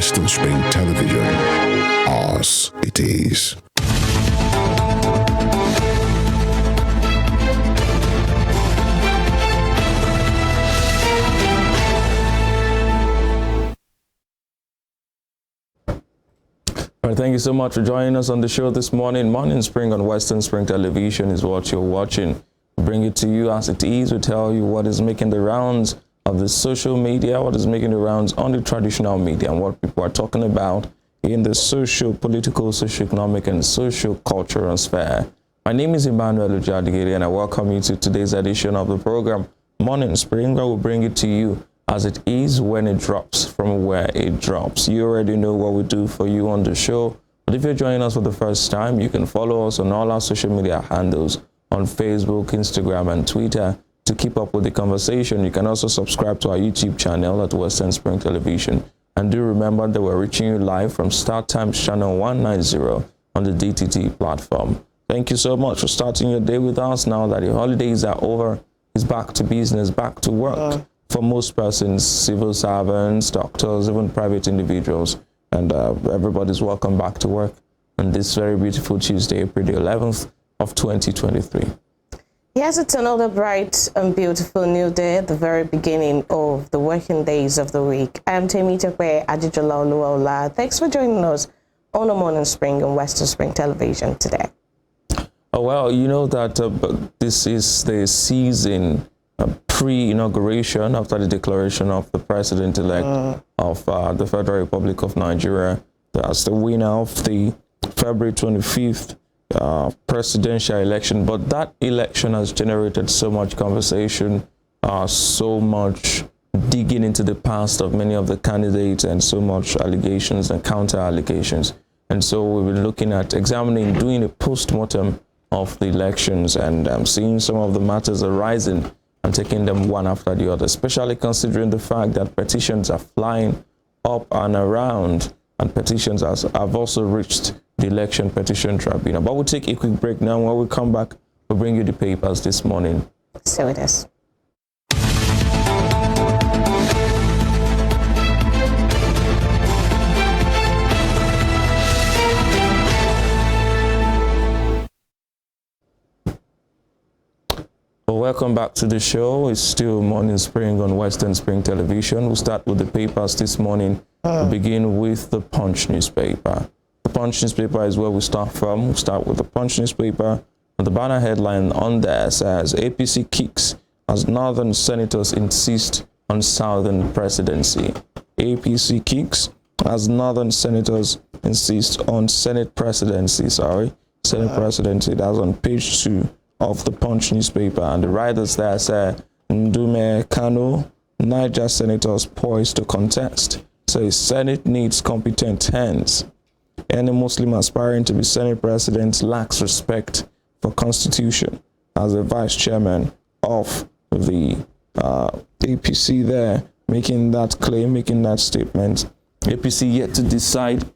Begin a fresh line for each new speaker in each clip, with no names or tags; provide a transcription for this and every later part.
Western Spring Television. Ours it is.
All right, thank you so much for joining us on the show this morning. Morning Spring on Western Spring Television is what you're watching. We bring it to you as it is. We tell you what is making the rounds of the social media, what is making the rounds on the traditional media, and what people are talking about in the social, political, socio-economic, and social-cultural sphere. My name is Emmanuel Ujadigiri, and I welcome you to today's edition of the program, Morning Spring, where we'll bring it to you as it is when it drops from where it drops. You already know what we do for you on the show, but if you're joining us for the first time, you can follow us on all our social media handles on Facebook, Instagram, and Twitter to keep up with the conversation. You can also subscribe to our YouTube channel at Western Spring Television. And do remember that we're reaching you live from Start Times channel 190 on the DTT platform. Thank you so much for starting your day with us. Now that the holidays are over, it's back to business, back to work. For most persons, civil servants, doctors, even private individuals, and everybody's welcome back to work on this very beautiful Tuesday, April the 11th of 2023.
Yes, it's another bright and beautiful new day at the very beginning of the working days of the week. I'm Temitope Ajijola Oluola. Thanks for joining us on the Morning Spring on Western Spring Television today.
Oh, well, you know that this is the season pre-inauguration after the declaration of the president-elect of the Federal Republic of Nigeria as the winner of the February 25th presidential election. But that election has generated so much conversation, so much digging into the past of many of the candidates, and so much allegations and counter-allegations. And so we've been looking at doing a post-mortem of the elections and seeing some of the matters arising and taking them one after the other, especially considering the fact that petitions are flying up and around, and petitions have also reached the election petition tribunal. But we'll take a quick break now. When we come back, we'll bring you the papers this morning.
So it is.
Well, welcome back to the show. It's still Morning Spring on Western Spring Television. We'll start with the papers this morning. We'll begin with the Punch newspaper. The Punch newspaper is where we start from. We'll start with the Punch newspaper. And the banner headline on there says, APC kicks as Northern senators insist on Southern presidency. APC kicks as Northern senators insist on Senate presidency. Senate presidency. That's on page 2 of the Punch newspaper, and the writers there say Ndume Kano, Niger senators poised to contest. So Senate needs competent hands. Any Muslim aspiring to be Senate president lacks respect for Constitution. As the vice chairman of the APC there, making that claim, making that statement. APC yet to decide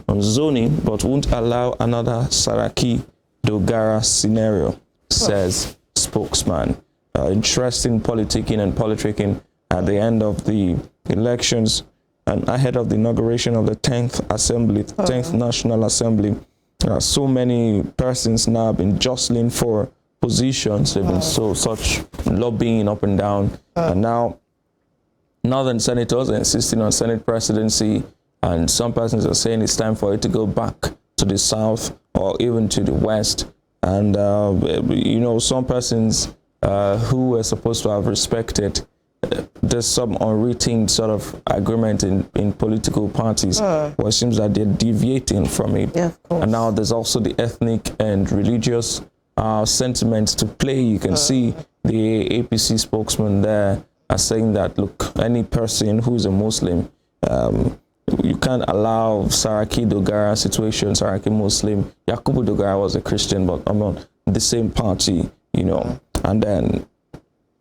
on zoning, but won't allow another Saraki Dogara scenario, says spokesman. Interesting politicking and politicking at the end of the elections and ahead of the inauguration of the 10th Assembly, 10th National Assembly. So many persons now have been jostling for positions. They've been such lobbying up and down. And now Northern senators are insisting on Senate presidency, and some persons are saying it's time for it to go back to the South or even to the West. And, some persons who were supposed to have respected, there's some unwritten sort of agreement in political parties where it seems that they're deviating from it.
Yeah, of course.
And now there's also the ethnic and religious sentiments to play. You can see the APC spokesman there are saying that, look, any person who is a Muslim, you can't allow Saraki Dogara situation, Saraki Muslim. Yakubu Dogara was a Christian, but I'm on the same party, And then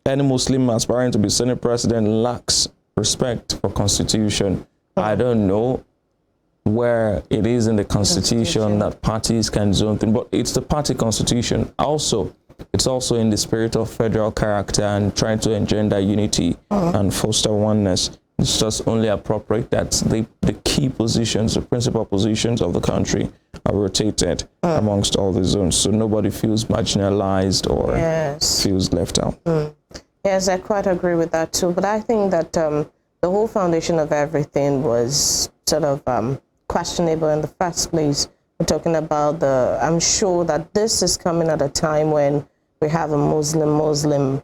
any Muslim aspiring to be Senate president lacks respect for Constitution. I don't know where it is in the Constitution that parties can zone things, but it's the party Constitution. Also, it's also in the spirit of federal character and trying to engender unity and foster oneness It's just only appropriate that the key positions, the principal positions of the country are rotated amongst all the zones, so nobody feels marginalized or feels left out.
Yes, I quite agree with that too. But I think that the whole foundation of everything was sort of questionable in the first place. We're talking about I'm sure that this is coming at a time when we have a Muslim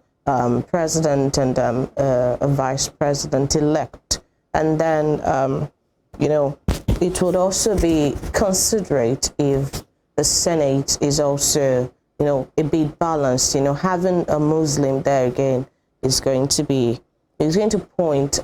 president and a vice president elect. And then, it would also be considerate if the Senate is also, a bit balanced. Having a Muslim there again is going to point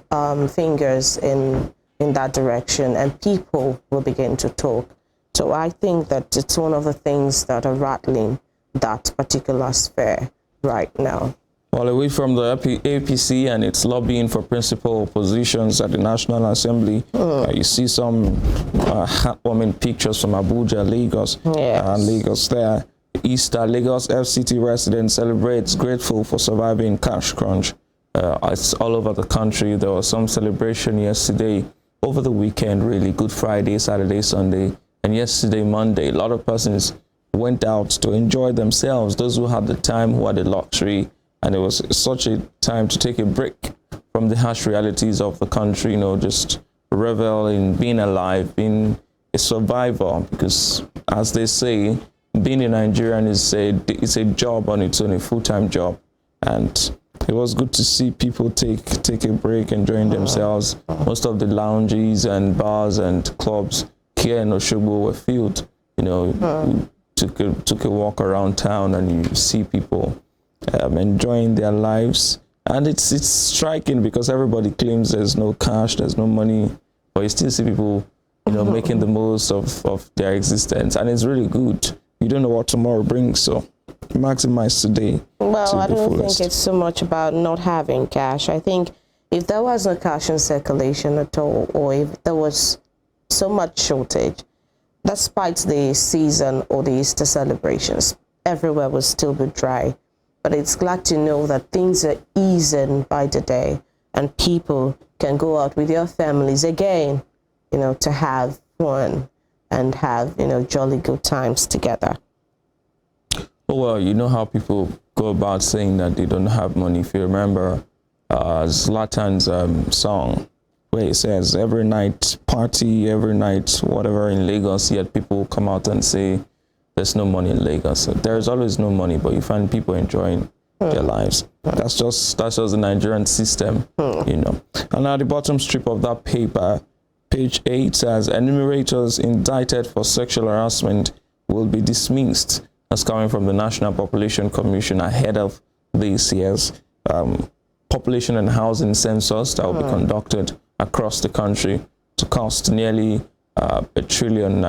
fingers in that direction, and people will begin to talk. So I think that it's one of the things that are rattling that particular sphere right now.
Well, away from the APC and its lobbying for principal positions at the National Assembly, you see some heartwarming pictures from Abuja, Lagos. Lagos there. Easter, Lagos FCT residents celebrates grateful for surviving cash crunch. It's all over the country. There was some celebration yesterday, over the weekend, really, Good Friday, Saturday, Sunday, and yesterday, Monday. A lot of persons went out to enjoy themselves, those who had the time, who had the luxury, and it was such a time to take a break from the harsh realities of the country, just revel in being alive, being a survivor, because as they say, being a Nigerian is a job on its own, a full-time job. And it was good to see people take a break, enjoying themselves. Most of the lounges and bars and clubs here in Osogbo were filled. Took a walk around town and you see people enjoying their lives. And it's striking because everybody claims there's no cash, there's no money, but you still see people, making the most of their existence. And it's really good. You don't know what tomorrow brings, so maximize today.
Well, I don't
fullest.
think it's so much about not having cash. I think if there was no cash in circulation at all, or if there was so much shortage, despite the season or the Easter celebrations, everywhere will still be dry. But it's glad to know that things are easing by the day and people can go out with their families again, to have fun and have, jolly good times together.
Oh, well, you know how people go about saying that they don't have money. If you remember Zlatan's song, where he says, every night party, every night whatever in Lagos, yet people come out and say there's no money in Lagos. So there's always no money, but you find people enjoying their lives. That's just the Nigerian system, And at the bottom strip of that paper, page 8 says, enumerators indicted for sexual harassment will be dismissed. That's coming from the National Population Commission ahead of this year's population and housing census that will be conducted across the country to cost nearly ₦1 trillion.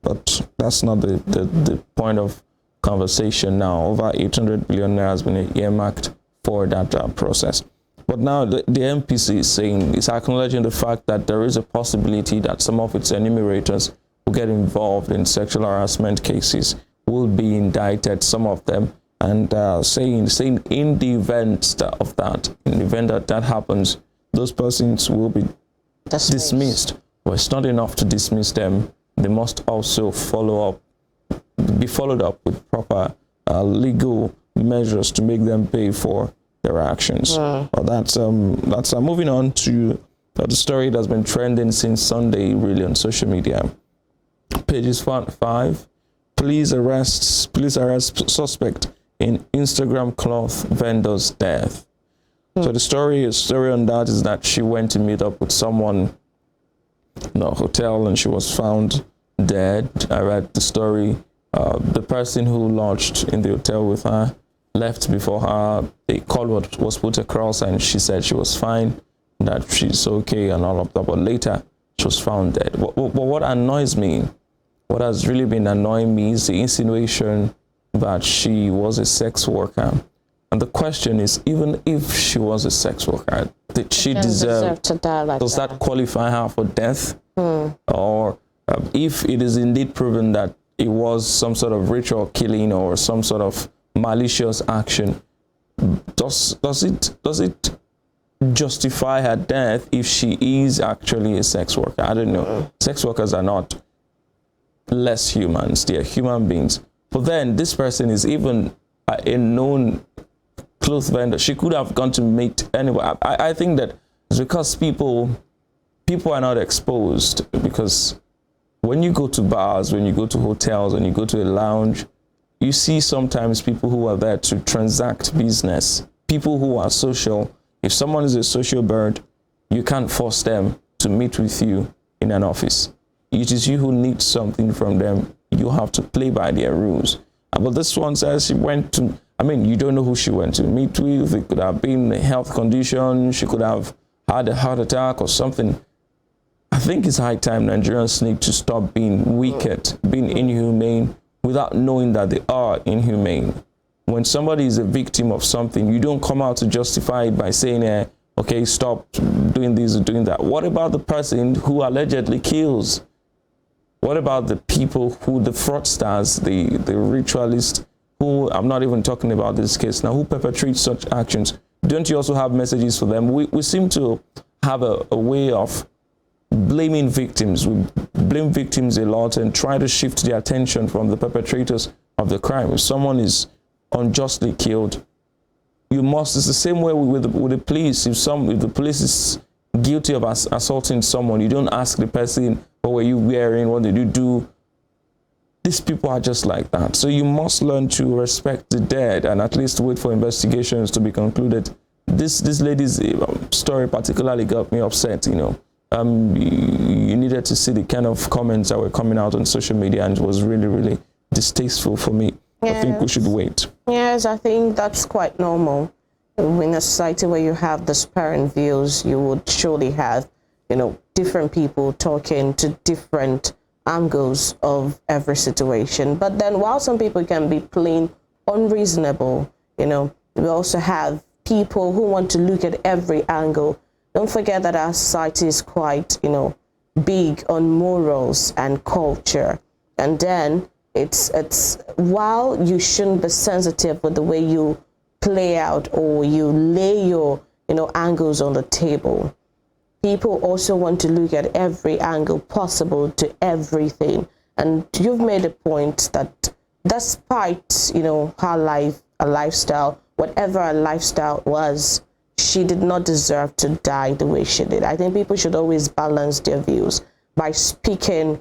But that's not the point of conversation now. Over 800 billion naira has been earmarked for that process. But now the MPC is saying, it's acknowledging the fact that there is a possibility that some of its enumerators who get involved in sexual harassment cases will be indicted, some of them, and saying in the event that happens, those persons will be dismissed. But it's not enough to dismiss them. They must also be followed up with proper legal measures to make them pay for their actions. Well, that's moving on to the story that's been trending since Sunday, really, on social media. Pages 5. Police arrest suspect in Instagram cloth vendor's death. So the story on that is that she went to meet up with someone in a hotel and she was found dead. I read the story. The person who lodged in the hotel with her left before her. A call was put across and she said she was fine, that she's okay and all of that. But later she was found dead. But what annoys me, what has really been annoying me, is the insinuation that she was a sex worker. And the question is, even if she was a sex worker, did she deserve
to die like
does that qualify her for death? Or if it is indeed proven that it was some sort of ritual killing or some sort of malicious action, does it justify her death if she is actually a sex worker. I don't know. Sex workers are not less humans. They are human beings. But then this person is even a known clothes vendor. She could have gone to meet anyone. I think that it's because people are not exposed, because when you go to bars, when you go to hotels, when you go to a lounge, you see sometimes people who are there to transact business, people who are social. If someone is a social bird, you can't force them to meet with you in an office. It is you who need something from them. You have to play by their rules. But this one says she went to, you don't know who she went to meet with. It could have been a health condition. She could have had a heart attack or something. I think it's high time Nigerians need to stop being wicked, being inhumane, without knowing that they are inhumane. When somebody is a victim of something, you don't come out to justify it by saying, okay, stop doing this or doing that. What about the person who allegedly kills? What about the people who, the fraudsters, the ritualists, who, I'm not even talking about this case now, who perpetrate such actions? Don't you also have messages for them? We seem to have a way of blaming victims. We blame victims a lot and try to shift the attention from the perpetrators of the crime. If someone is unjustly killed, you must, it's the same way with the police. If the police is guilty of assaulting someone, you don't ask the person, what were you wearing, what did you do? These people are just like that. So you must learn to respect the dead and at least wait for investigations to be concluded. This lady's story particularly got me upset, You needed to see the kind of comments that were coming out on social media, and it was really, really distasteful for me. Yes. I think we should wait.
Yes, I think that's quite normal. In a society where you have disparate views, you would surely have, different people talking to different angles of every situation. But then while some people can be plain unreasonable, we also have people who want to look at every angle. Don't forget that our society is quite, big on morals and culture. And then it's while you shouldn't be sensitive with the way you play out or you lay your, angles on the table, people also want to look at every angle possible to everything. And you've made a point that despite, her lifestyle, whatever her lifestyle was, she did not deserve to die the way she did. I think people should always balance their views by speaking,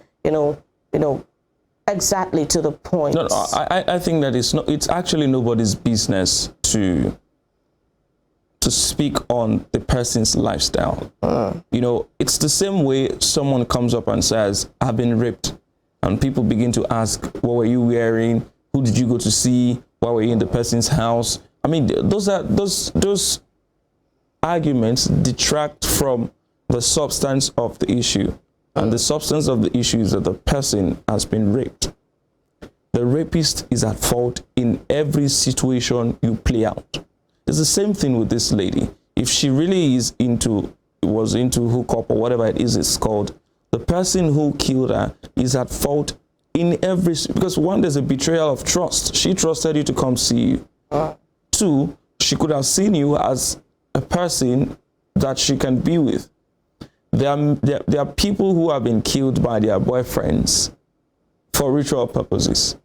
exactly to the point.
No, I think that it's actually nobody's business to speak on the person's lifestyle. It's the same way someone comes up and says, I've been raped. And people begin to ask, what were you wearing? Who did you go to see? Why were you in the person's house? Those arguments detract from the substance of the issue. And the substance of the issue is that the person has been raped. The rapist is at fault in every situation you play out. It's the same thing with this lady. If she really was into hookup or whatever it is it's called, the person who killed her is at fault in every, because one, there's a betrayal of trust. She trusted you to come see you. Two, she could have seen you as a person that she can be with. There are people who have been killed by their boyfriends for ritual purposes.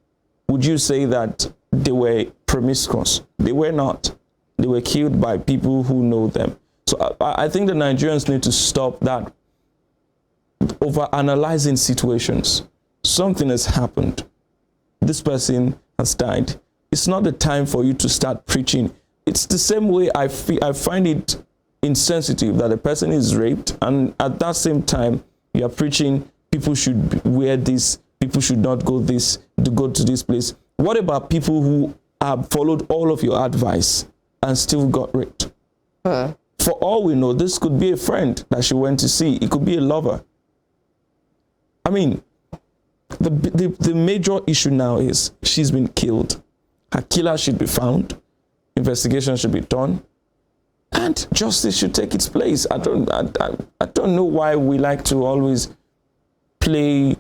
Would you say that they were promiscuous? They were not. They were killed by people who know them. So I think the Nigerians need to stop that over-analyzing situations. Something has happened. This person has died. It's not the time for you to start preaching. It's the same way I find it insensitive that a person is raped, and at that same time you are preaching people should wear this, people should not go to this place. What about people who have followed all of your advice and still got raped? For all we know, this could be a friend that she went to see. It could be a lover. The major issue now is she's been killed. Her killer should be found. Investigation should be done. And justice should take its place. I don't know why we like to always play.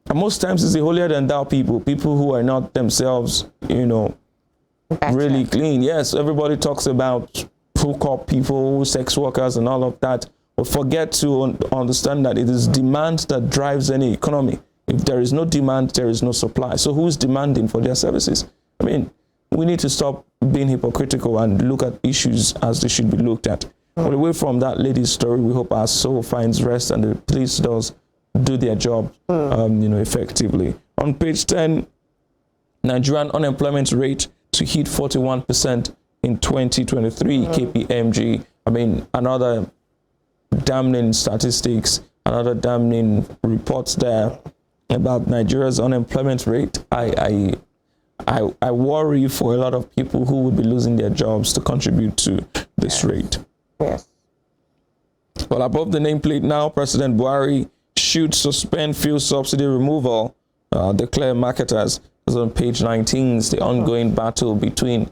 And most times it's the holier than thou people who are not themselves, really clean. Yes, everybody talks about hook up people, sex workers, and all of that. But forget to understand that it is demand that drives any economy. If there is no demand, there is no supply. So who is demanding for their services? I mean, we need to stop being hypocritical and look at issues as they should be looked at. But away from that lady's story, we hope our soul finds rest and the police does do their job, effectively. On page 10, Nigerian unemployment rate to hit 41% in 2023, KPMG. I mean, another damning statistics, another damning reports there about Nigeria's unemployment rate. I worry for a lot of people who would be losing their jobs to contribute to this rate.
Yes.
Well, above the nameplate now, President Buhari should suspend fuel subsidy removal, declare marketers. As on page 19 is the ongoing battle between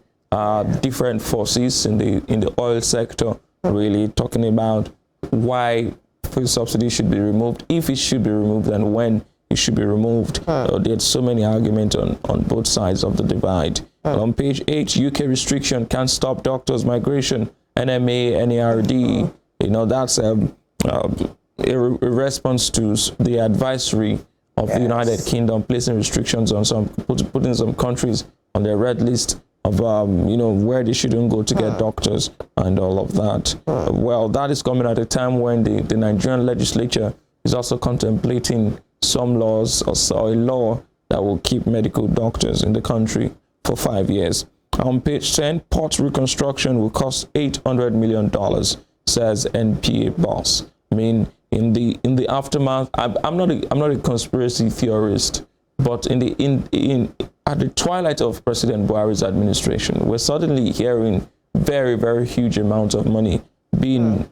different forces in the oil sector, really talking about why fuel subsidy should be removed, if it should be removed, and when it should be removed. There's so many arguments on both sides of the divide. On page 8, UK restriction can't stop doctors' migration. NMA, NARD, that's a response to the advisory of the United Kingdom placing restrictions on putting some countries on their red list of where they shouldn't go to get doctors and all of that. Well, that is coming at a time when the Nigerian legislature is also contemplating some laws or a law that will keep medical doctors in the country for 5 years. On page 10, port reconstruction will cost $800 million, says NPA boss. I mean, in the aftermath, I'm not a conspiracy theorist, but at the twilight of President Buhari's administration, we're suddenly hearing very, very huge amounts of money being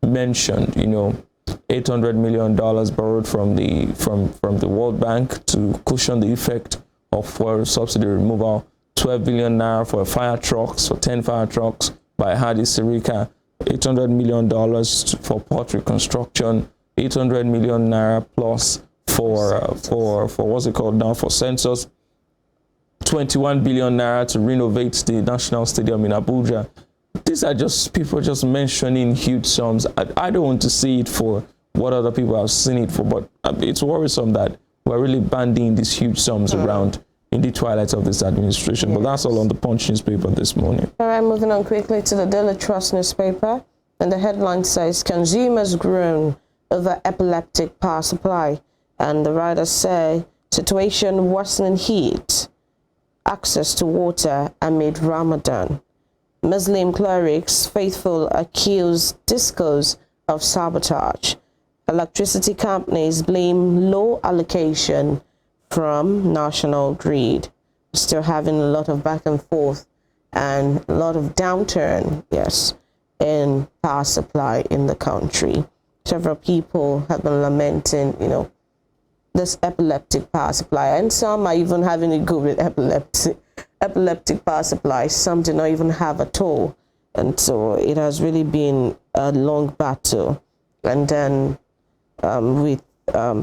mentioned. $800 million borrowed from the World Bank to cushion the effect of fuel subsidy removal. 12 billion naira for 10 fire trucks by Hadi Sirika. $800 million for port reconstruction. 800 million naira plus for what's it called now, for census. 21 billion naira to renovate the National Stadium in Abuja. These are just people just mentioning huge sums. I don't want to see it for what other people have seen it for, but it's worrisome that we're really banding these huge sums around in the twilight of this administration. But that's all on the Punch newspaper this morning.
All right, moving on quickly to the Daily Trust newspaper. And the headline says, consumers groan over epileptic power supply. And the writers say, situation worsening heat, access to water amid Ramadan. Muslim clerics faithful accuse discos of sabotage. Electricity companies blame low allocation from National Grid. Still having a lot of back and forth and a lot of downturn, in power supply in the country. Several people have been lamenting, this epileptic power supply, and some are even having a go with epileptic power supply. Some do not even have at all, and so it has really been a long battle. And then with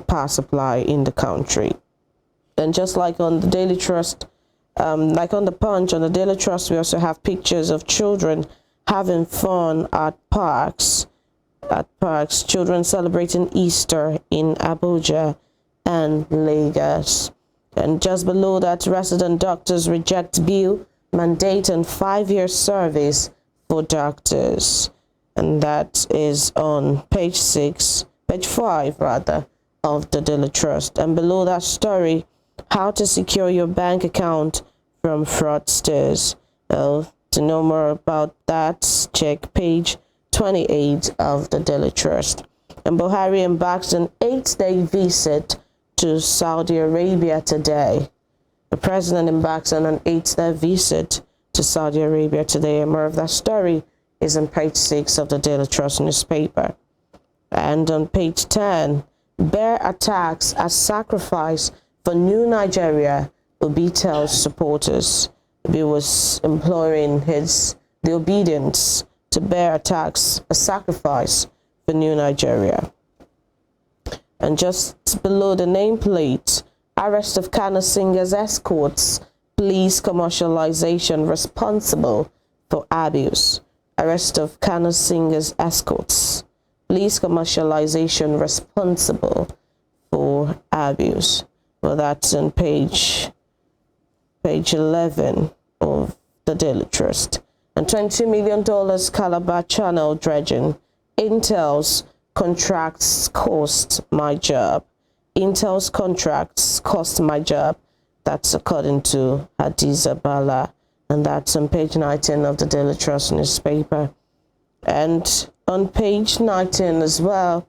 power supply in the country. And just like on the Daily Trust, like on the Punch, on the Daily Trust, we also have pictures of children having fun at parks. Children celebrating Easter in Abuja and Lagos. And just below that, resident doctors reject bill mandating 5-year service for doctors. And that is on page 5 of the Daily Trust. And below that story, how to secure your bank account from fraudsters. To know more about that, check page 28 of the Daily Trust. And Buhari embarks on 8-day visit to Saudi Arabia today. The president embarks on an 8-day visit to Saudi Arabia today. And more of that story is on page 6 of the Daily Trust newspaper. And on page 10, bear attacks as sacrifice for new Nigeria, Obi tells supporters. Obi was imploring the obedience to bear attacks as sacrifice for new Nigeria. And just below the nameplate, arrest of Kano singers escorts, police commercialization responsible for abuse. Arrest of Kano singers escorts. Police commercialization responsible for abuse. Well, that's on page 11 of the Daily Trust. And $20 million Calabar Channel dredging. Intel's contracts cost my job. Intel's contracts cost my job. That's according to Hadiza Bala. And that's on page 19 of the Daily Trust newspaper. And on page 19 as well,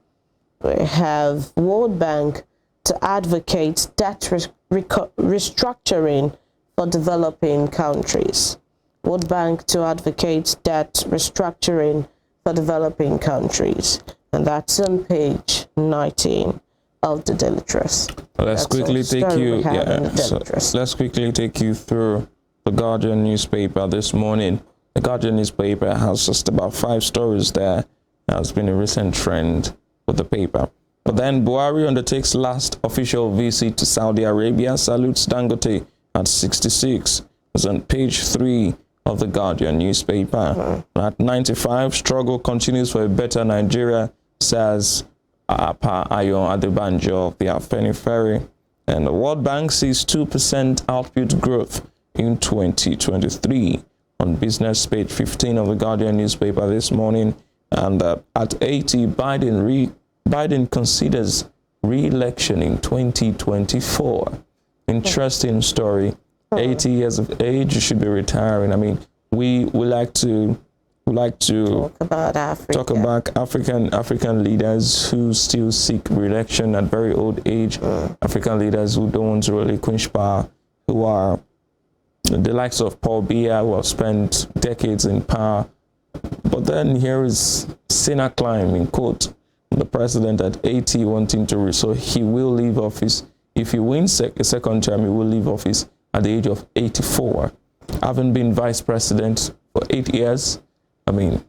we have World Bank to advocate debt restructuring for developing countries. World Bank to advocate debt restructuring for developing countries. And that's on page 19 of the Daily Trust.
Let's quickly take you. Let's quickly take you through the Guardian newspaper this morning. The Guardian newspaper has just about 5 stories there. Has been a recent trend with the paper. But then Buhari undertakes last official visit to Saudi Arabia, salutes Dangote at 66. It's on page 3 of the Guardian newspaper. At 95, struggle continues for a better Nigeria, says Pa Ayon Adebanjo of the Afenifere. And the World Bank sees 2% output growth in 2023. On business page 15 of the Guardian newspaper this morning. And at 80, Biden considers re-election in 2024. Interesting story. 80 years of age, you should be retiring. I mean, we like to talk about African leaders who still seek re-election at very old age. African leaders who don't want to relinquish power, who are the likes of Paul Biya, who have spent decades in power. But then here is Sina Climb, in quote, the president at 80 wanting to, so he will leave office. If he wins a second term, he will leave office at the age of 84. Having been vice president for 8 years, I mean,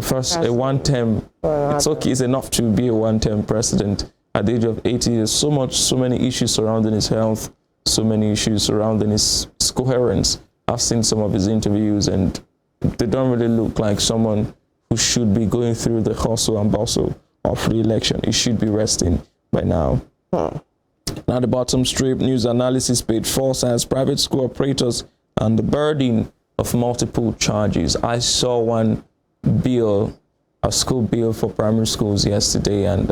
first a one-term, it's okay, it's enough to be a one-term president at the age of 80. There's so many issues surrounding his health, so many issues surrounding his coherence. I've seen some of his interviews and they don't really look like someone who should be going through the hustle and bustle of re-election. He should be resting by now. Now the bottom strip, news analysis page 4 says private school operators and the burden of multiple charges. I saw one bill, a school bill for primary schools yesterday, and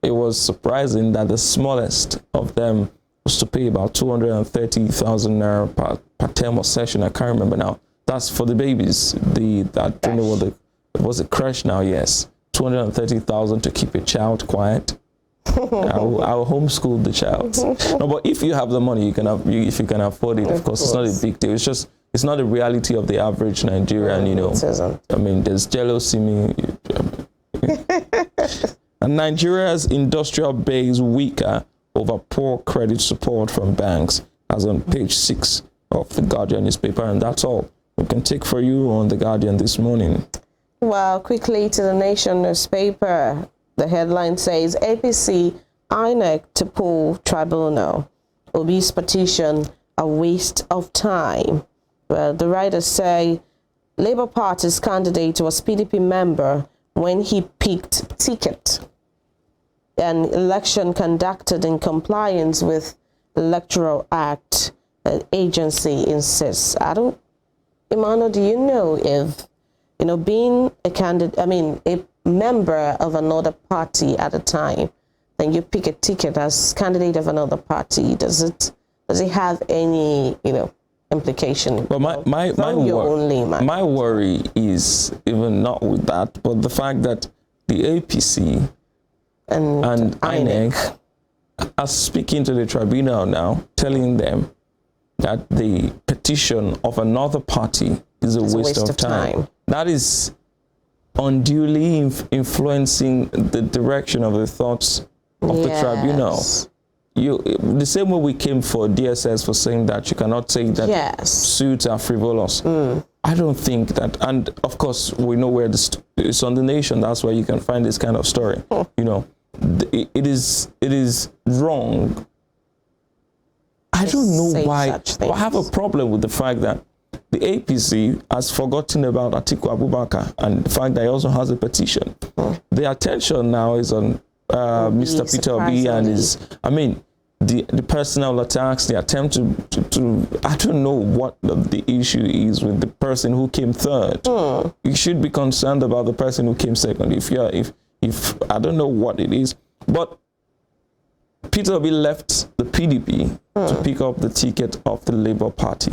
it was surprising that the smallest of them was to pay about 230,000 naira per term or session. I can't remember now. That's for the babies. I don't know what was it crash now? Yes, 230,000 to keep a child quiet. I'll homeschool the child. No, but if you have the money, if you can afford it. Of course, it's not a big deal. It's not the reality of the average Nigerian. You know, I mean, there's jealousy. And Nigeria's industrial base weaker over poor credit support from banks, as on page 6 of the Guardian newspaper. And that's all we can take for you on the Guardian this morning.
Well, quickly to the Nation newspaper. The headline says, APC, INEC to pull tribunal. Obi's petition, a waste of time. Well, the writers say Labour Party's candidate was PDP member when he picked ticket. An election conducted in compliance with Electoral Act, an agency insists. Emmanuel, do you know if, being a candidate, a member of another party at a time, then you pick a ticket as candidate of another party, does it have any implication?
Well, my worry is even not with that, but the fact that the APC and INEC are speaking to the tribunal now, telling them that the petition of another party is a waste of time. That is unduly influencing the direction of the thoughts of the tribunal. The same way we came for DSS for saying that you cannot say that suits are frivolous. I don't think that, and of course we know where it's on the Nation. That's where you can find this kind of story. It is wrong. I don't know why. I have a problem with the fact that the APC has forgotten about Atiku Abubakar and the fact that he also has a petition. The attention now is on Mr. Peter Obi and his, the personal attacks, the attempt to I don't know what the issue is with the person who came third. You should be concerned about the person who came second. If I don't know what it is, but Peter Obi left the PDP to pick up the ticket of the Labour Party.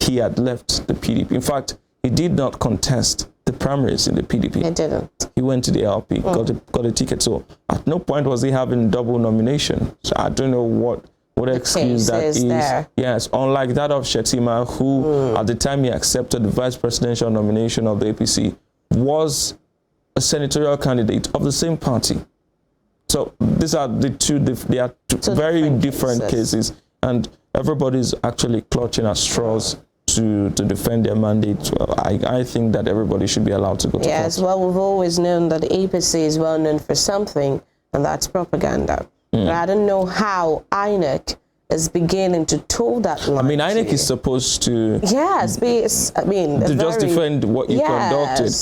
He had left the PDP. In fact, he did not contest the primaries in the PDP.
He didn't.
He went to the LP, got a ticket. So at no point was he having double nomination. So I don't know what excuse that is. There. Yes, unlike that of Shettima, who at the time he accepted the vice presidential nomination of the APC, was a senatorial candidate of the same party. So these are they are two very different cases, and everybody's actually clutching at straws to defend their mandate. Well, I think that everybody should be allowed to go to court.
Yes, well, we've always known that the APC is well known for something, and that's propaganda. But I don't know how INEC is beginning to toe that line.
INEC is supposed to
just
defend what you conducted.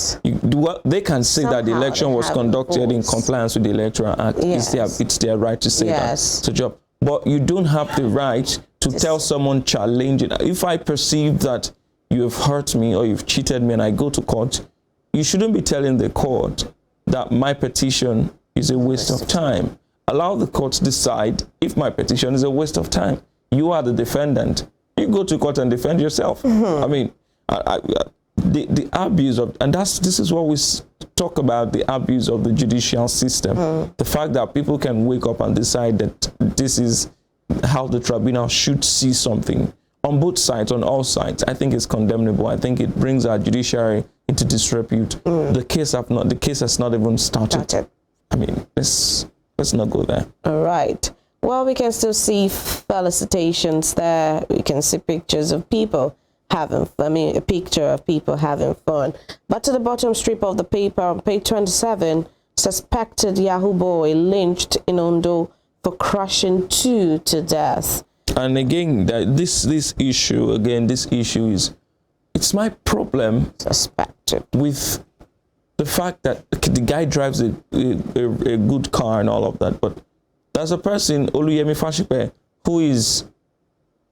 They can say that the election was conducted in compliance with the Electoral Act.
Yes.
It's their right to say that. It's a job. But you don't have the right to tell someone challenging. If I perceive that you have hurt me or you've cheated me and I go to court, you shouldn't be telling the court that my petition is a waste of time. Allow the court to decide if my petition is a waste of time. You are the defendant. You go to court and defend yourself. The abuse of, and this is what we talk about, the abuse of the judicial system. The fact that people can wake up and decide that this is how the tribunal should see something on both sides, on all sides, I think is condemnable. I think it brings our judiciary into disrepute. The case has not even started. Let's not go there. All
right. Well, we can still see felicitations there. We can see pictures of people having fun. A picture of people having fun. But to the bottom strip of the paper on page 27, suspected Yahoo boy lynched in Ondo for crushing two to death.
And again, this issue is, it's my problem
suspected
with the fact that the guy drives a good car and all of that, but there's a person, Oluyemi Fashipe, who is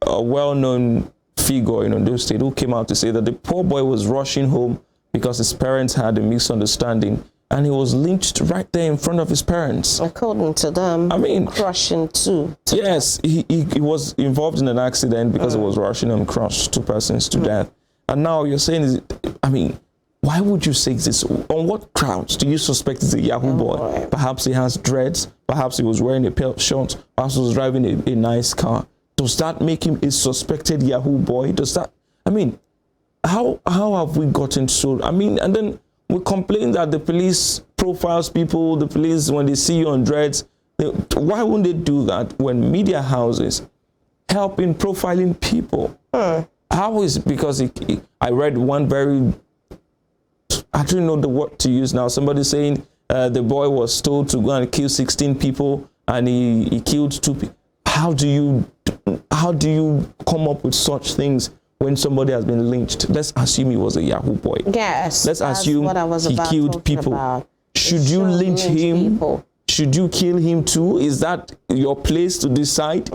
a well-known figure in Ondo State, who came out to say that the poor boy was rushing home because his parents had a misunderstanding, and he was lynched right there in front of his parents.
According to them, crushing two.
Yes, he was involved in an accident because he was rushing and crushed two persons to death. And now you're saying, why would you say this? On what grounds do you suspect it's a Yahoo boy? Perhaps he has dreads. Perhaps he was wearing a pale shirt. Perhaps he was driving a nice car. Does that make him a suspected Yahoo boy? Does that? How have we gotten so? And then we complain that the police profiles people. The police, when they see you on dreads, why wouldn't they do that when media houses help in profiling people? How is because I read one very. I don't know the word to use now. Somebody saying the boy was told to go and kill 16 people and he killed 2 people. How do you come up with such things when somebody has been lynched? Let's assume he was a Yahoo boy.
Yes.
Let's assume he killed people. Should you lynch him? People. Should you kill him too? Is that your place to decide?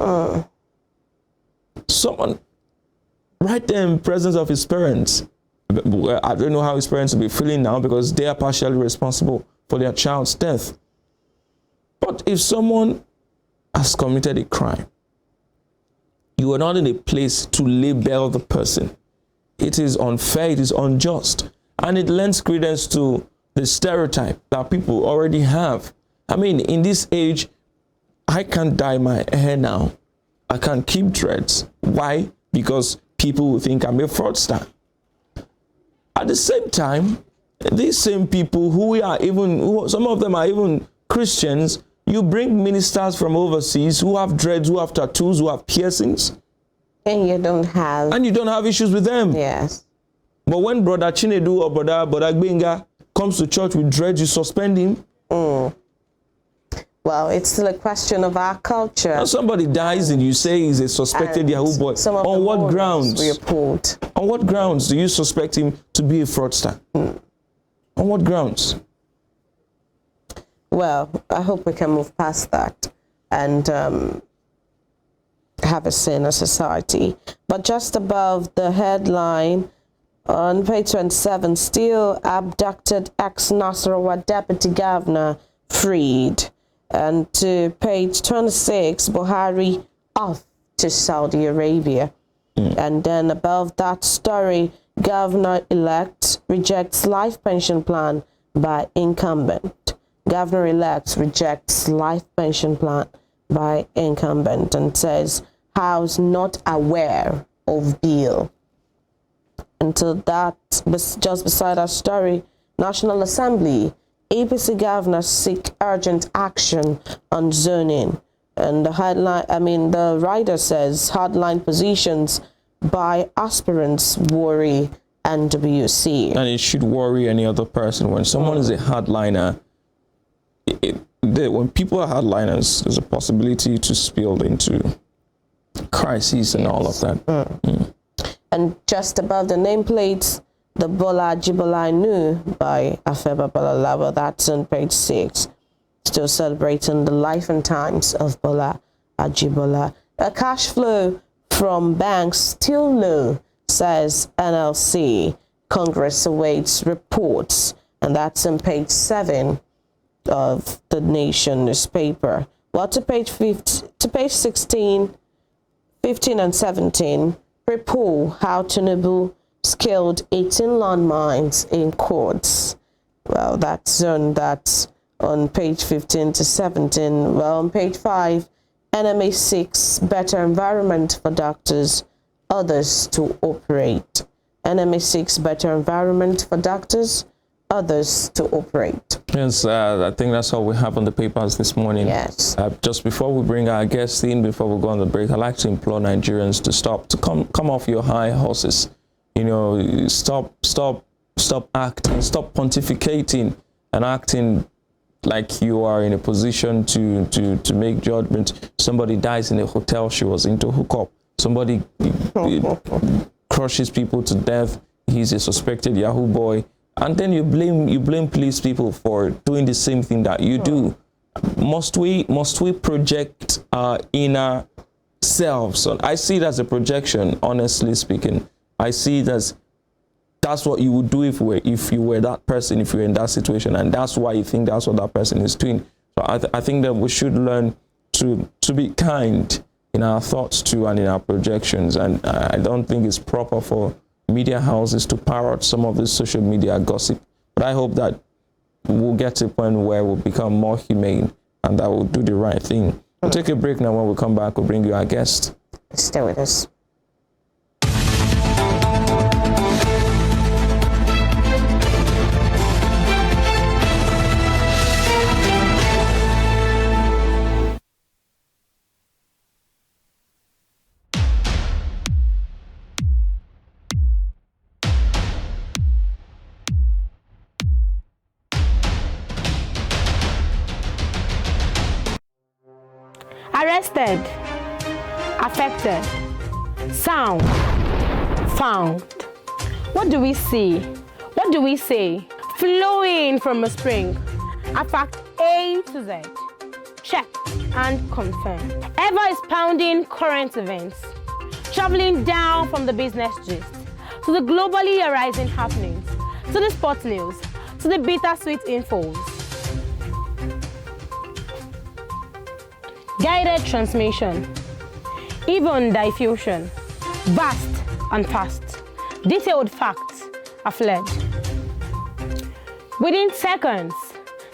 Someone right there in presence of his parents. I don't know how his parents will be feeling now because they are partially responsible for their child's death. But if someone has committed a crime, you are not in a place to label the person. It is unfair, it is unjust, and it lends credence to the stereotype that people already have. In this age, I can't dye my hair now. I can't keep dreads. Why? Because people will think I'm a fraudster. At the same time, these same people some of them are even Christians, you bring ministers from overseas who have dreads, who have tattoos, who have piercings.
And you don't have
issues with them.
Yes.
But when Brother Chinedu or Brother Gbenga comes to church with dreads, you suspend him.
Well, it's still a question of our culture.
Now somebody dies and you say he's a suspected
And
Yahoo boy.
some of
On
the
what
morals
grounds?
we uphold.
On what grounds do you suspect him to be a fraudster? On what grounds?
Well, I hope we can move past that and have a saner society. But just above the headline, on page 27, still abducted ex-Nasarawa deputy governor freed. And to page 26, Buhari off to Saudi Arabia. And then above that story, governor-elect rejects life pension plan by incumbent. Governor-elect rejects life pension plan by incumbent and says House not aware of bill. Until that, just beside our story, National Assembly, APC governors seek urgent action on zoning. And the headline, the writer says hardline positions by aspirants worry NWC.
And it should worry any other person. When someone is a hardliner, when people are hardliners, there's a possibility to spill into crises and all of that.
And just above the nameplates, the Bola Ajibola I Knew by Afeba Balalawa, that's on page 6. Still celebrating the life and times of Bola Ajibola. A cash flow from banks still low, says NLC. Congress awaits reports, and that's on page 7 of the Nation newspaper. Well, to page 16, 15 and 17, report how Tinubu scaled 18 landmines in courts. Well, that's on page 15 to 17. Well, on page 5, NMA seeks better environment for doctors, others to operate. NMA seeks better environment for doctors, others to operate.
Yes, I think that's all we have on the papers this morning.
Yes.
Just before we bring our guests in, before we go on the break, I'd like to implore Nigerians to come off your high horses. Stop acting, stop pontificating and acting like you are in a position to make judgment. Somebody dies in a hotel, she was into hookup. Somebody crushes people to death, he's a suspected Yahoo boy. And then you blame police people for doing the same thing that you do. Must we project our inner selves? So I see it as a projection, honestly speaking. I see it as that's what you would do if you were that person, if you were in that situation, and that's why you think that's what that person is doing. So I think that we should learn to be kind in our thoughts too and in our projections. And I don't think it's proper for media houses to parrot some of this social media gossip. But I hope that we'll get to a point where we'll become more humane and that we'll do the right thing. We'll take a break now. When we come back, we'll bring you our guest.
Stay with us.
Arrested, affected, sound, found. What do we see? What do we say? Flowing from a spring. A fact A to Z. Check and confirm. Ever is pounding current events. Traveling down from the business gist to the globally arising happenings, to the sports news, to the bittersweet infos. Guided transmission, even diffusion, vast and fast. Detailed facts are fled. Within seconds,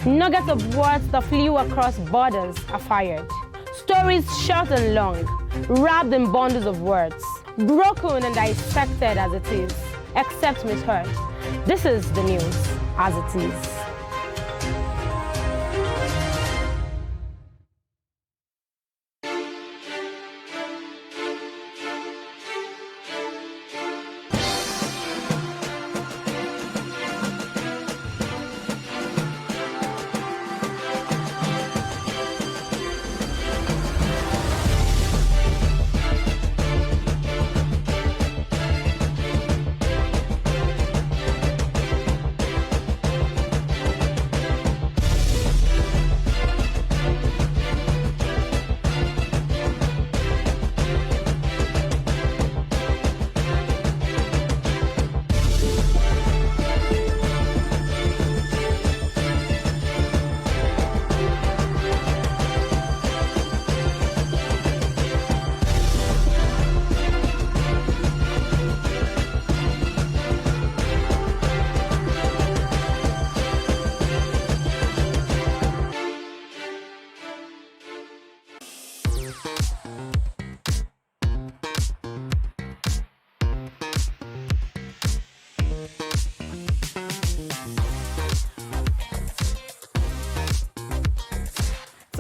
nuggets of words that flew across borders are fired. Stories short and long, wrapped in bundles of words, broken and dissected as it is, except misheard. This is the news as it is.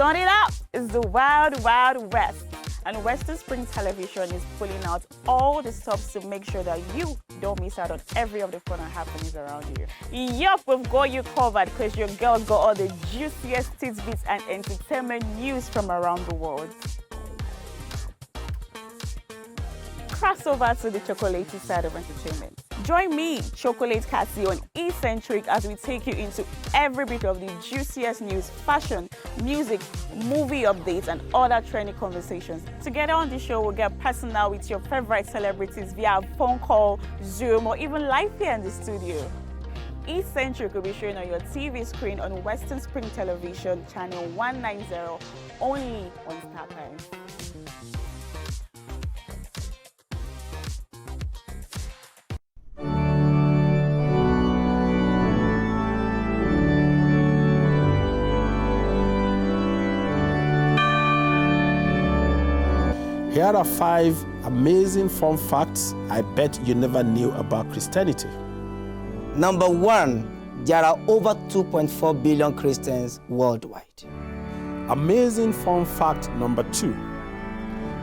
Turn it up! It's the Wild Wild West. And Western Spring Television is pulling out all the stops to make sure that you don't miss out on every of the fun and happenings around you. Yup, we've got you covered because your girls got all the juiciest tidbits and entertainment news from around the world. Cross over to the chocolatey side of entertainment. Join me, Chocolate Cassie, on Eccentric as we take you into every bit of the juiciest news, fashion, music, movie updates, and other trending conversations. Together on the show, we'll get personal with your favorite celebrities via phone call, Zoom, or even live here in the studio. Eccentric will be showing on your TV screen on Western Spring Television, channel 190, only on StarTimes.
Here are 5 amazing fun facts I bet you never knew about Christianity.
Number 1, there are over 2.4 billion Christians worldwide.
Amazing fun fact number 2.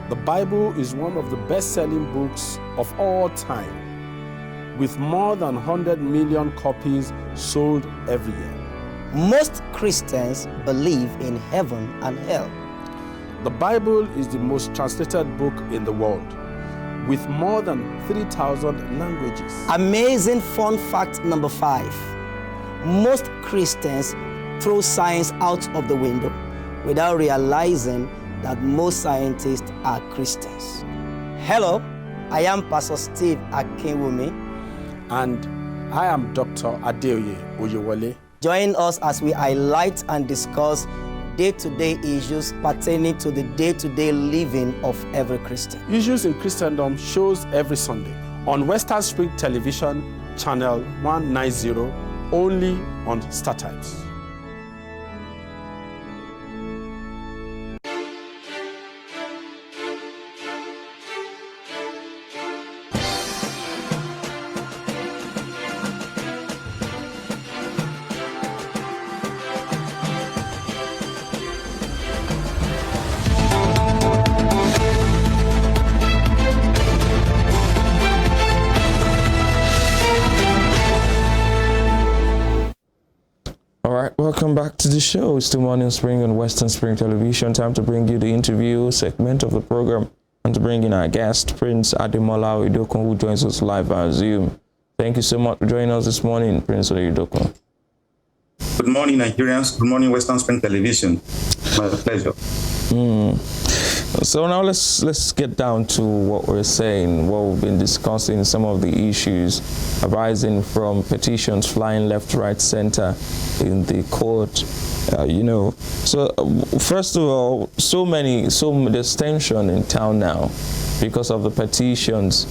The Bible is one of the best-selling books of all time, with more than 100 million copies sold every year.
Most Christians believe in heaven and hell.
The Bible is the most translated book in the world, with more than 3,000 languages.
Amazing fun fact number 5. Most Christians throw science out of the window without realizing that most scientists are Christians. Hello, I am Pastor Steve Akinwumi.
And I am Dr. Adeoye Oyewole.
Join us as we highlight and discuss day-to-day issues pertaining to the day-to-day living of every Christian.
Issues in Christendom shows every Sunday on Western Spring Television, channel 190, only on StarTimes.
Welcome back to the show. It's the Morning Spring on Western Spring Television. Time to bring you the interview segment of the program and to bring in our guest, Prince Ademola Oyedeokun, who joins us live on Zoom. Thank you so much for joining us this morning, Prince Oyedeokun.
Good morning, Nigerians. Good morning, Western Spring Television. My pleasure.
So now let's get down to what we're saying, what we've been discussing, some of the issues arising from petitions flying left, right, center in the court. So first of all, there's tension in town now because of the petitions.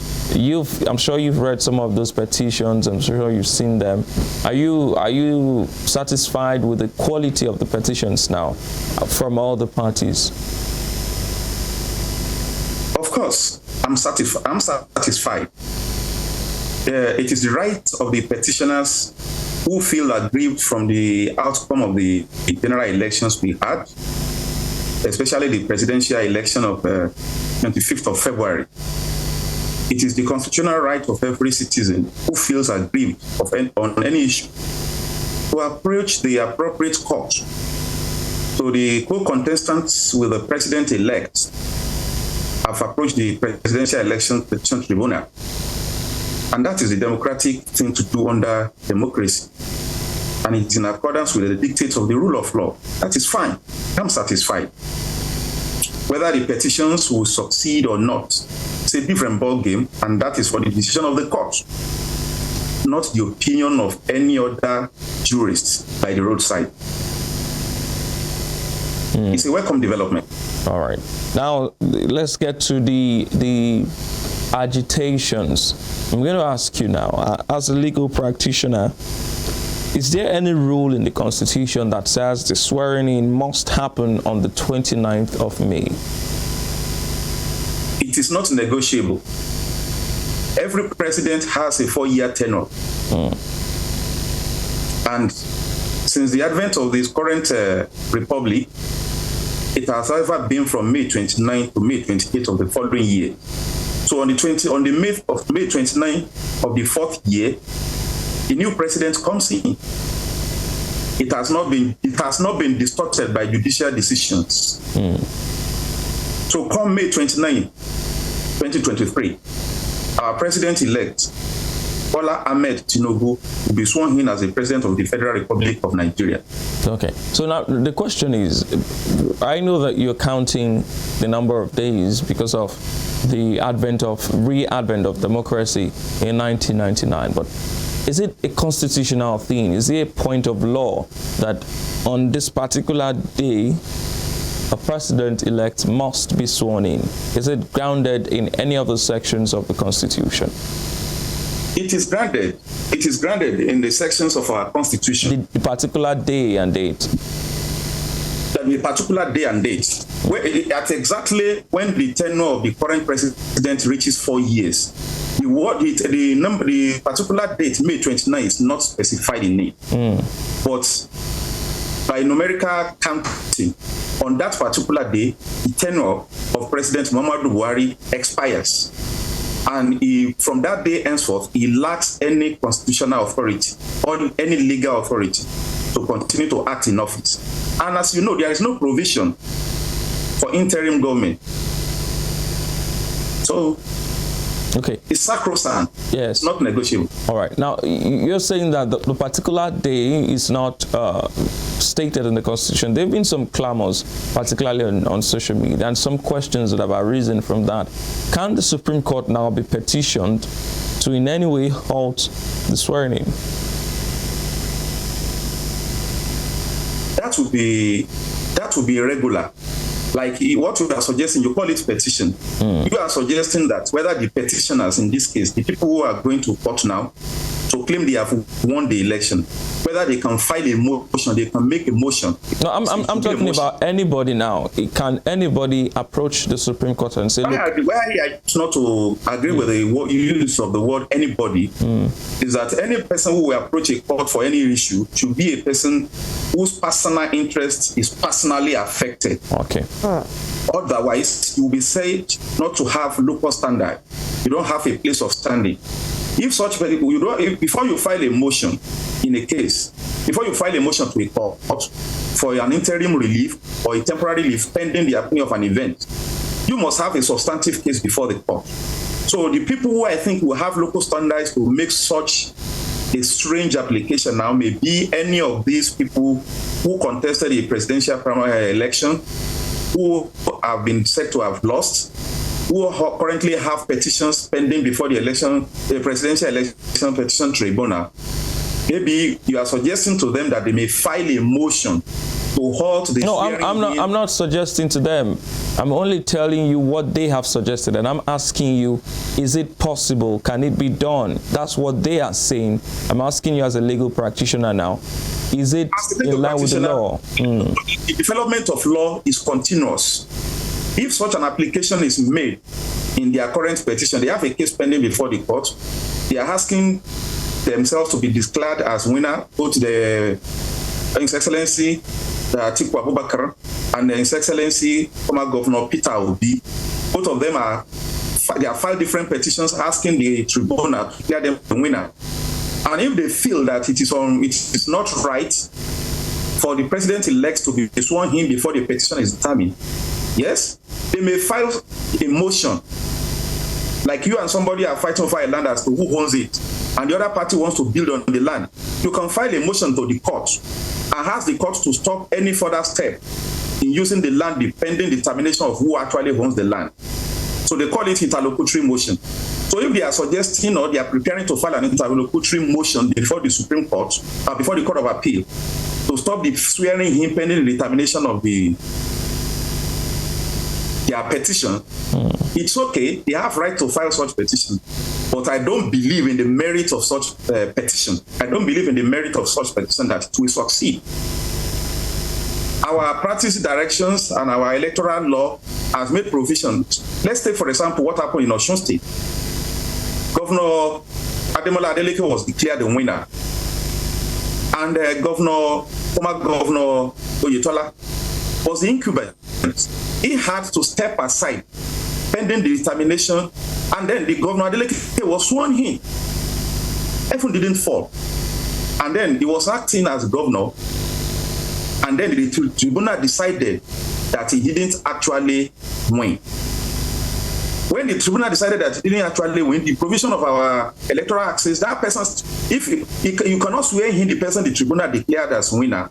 I'm sure you've read some of those petitions. I'm sure you've seen them. Are you satisfied with the quality of the petitions now from all the parties?
Of course, I'm satisfied. It is the right of the petitioners who feel aggrieved from the outcome of the general elections we had, especially the presidential election of 25th of February. It is the constitutional right of every citizen who feels aggrieved on any issue to approach the appropriate court. So the co-contestants with the president-elect have approached the presidential election petition tribunal. And that is the democratic thing to do under democracy. And it's in accordance with the dictates of the rule of law. That is fine. I'm satisfied. Whether the petitions will succeed or not, it's a different ballgame, and that is for the decision of the court, not the opinion of any other jurist by the roadside. It's a welcome development.
All right. Now, let's get to the agitations. I'm going to ask you now, as a legal practitioner, is there any rule in the Constitution that says the swearing-in must happen on the 29th of May?
It is not negotiable. Every president has a 4-year tenure. And since the advent of this current republic, It has, however, been from May 29 to May 28 of the following year. So on the May 29 of the fourth year, a new president comes in. It has not been distorted by judicial decisions. So come May 29, 2023, our president-elect, Bola Ahmed Tinubu, will be sworn in as the president of the Federal Republic of Nigeria. Okay.
So now the question is, I know that you're counting the number of days because of the re-advent of democracy in 1999, but is it a constitutional thing? Is it a point of law that on this particular day, a president-elect must be sworn in? Is it grounded in any of the sections of the Constitution?
It is grounded. It is grounded in the sections of our Constitution.
The particular day and date.
The particular day and date. At exactly when the tenure of the current president reaches 4 years. The particular date, May 29, is not specified in it. But by numerical counting, on that particular day, the tenure of President Muhammadu Buhari expires. And from that day henceforth, he lacks any constitutional authority or any legal authority to continue to act in office. And as you know, there is no provision for interim government. So,
okay,
it's sacrosanct.
Yes.
It's not negotiable.
All right. Now, you're saying that the particular day is not stated in the Constitution. There have been some clamors, particularly on social media, and some questions that have arisen from that. Can the Supreme Court now be petitioned to in any way halt the swearing-in?
That would be irregular. Like what you are suggesting, you call it petition. You are suggesting that whether the petitioners, in this case, the people who are going to court now to claim they have won the election, whether they can file a motion, they can make a motion.
No, I'm talking about anybody now. Can anybody approach the Supreme Court and say, look,
where I not to agree with the use of the word anybody is that any person who will approach a court for any issue should be a person whose personal interest is personally affected.
Okay.
Otherwise, you will be said not to have local standard. You don't have a place of standing. If such people, before you file a motion in a case, before you file a motion to a court for an interim relief or a temporary relief pending the happening of an event, you must have a substantive case before the court. So the people who I think will have local standards to make such a strange application now may be any of these people who contested a presidential primary election, who have been said to have lost, who currently have petitions pending before the presidential election petition tribunal. Maybe you are suggesting to them that they may file a motion to halt the.
No, I'm not suggesting to them. I'm only telling you what they have suggested, and I'm asking you, is it possible? Can it be done? That's what they are saying. I'm asking you as a legal practitioner now. Is it in line with the law?
The development of law is continuous. If such an application is made in their current petition, they have a case pending before the court. They are asking themselves to be declared as winner, both the His Excellency Atiku Abubakar and His Excellency former Governor Peter Obi. Both of them they have filed different petitions asking the tribunal to declare them the winner. And if they feel that it is not right for the president-elect to be sworn in before the petition is determined, yes, they may file a motion. Like you and somebody are fighting over a land as to who owns it, and the other party wants to build on the land. You can file a motion to the court and ask the court to stop any further step in using the land pending determination of who actually owns the land. So they call it interlocutory motion. So if they are suggesting or they are preparing to file an interlocutory motion before the Supreme Court, or before the Court of Appeal, to stop the swearing in pending the determination of their petition, it's okay. They have right to file such petition. But I don't believe in the merit of such petition. I don't believe in the merit of such petition that it will succeed. Our practice directions and our electoral law has made provisions. Let's take, for example, what happened in Osun State. Governor Ademola Adeleke was declared the winner. And former Governor Oyetola was the incumbent. he had to step aside pending the determination, and then the Governor Adeleke was sworn in. Efun didn't fall. And then he was acting as governor, and then the tribunal decided that he didn't actually win. When the tribunal decided that he didn't actually win, the provision of our electoral act says that person, if you cannot swear in the person the tribunal declared as winner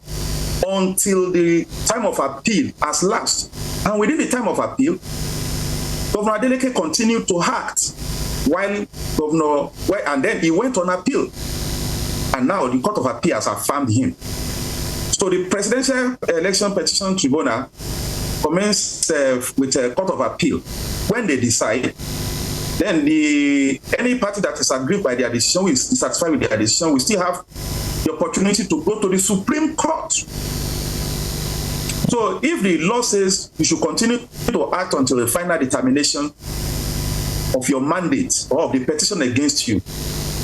until the time of appeal has lapsed. And within the time of appeal, Governor Adeleke continued to act and then he went on appeal. And now the Court of Appeal has affirmed him. So the Presidential Election Petition Tribunal commenced with a Court of Appeal. When they decide, then any party that is aggrieved by their decision, is dissatisfied with their decision, will still have the opportunity to go to the Supreme Court. So if the law says you should continue to act until the final determination of your mandate or of the petition against you,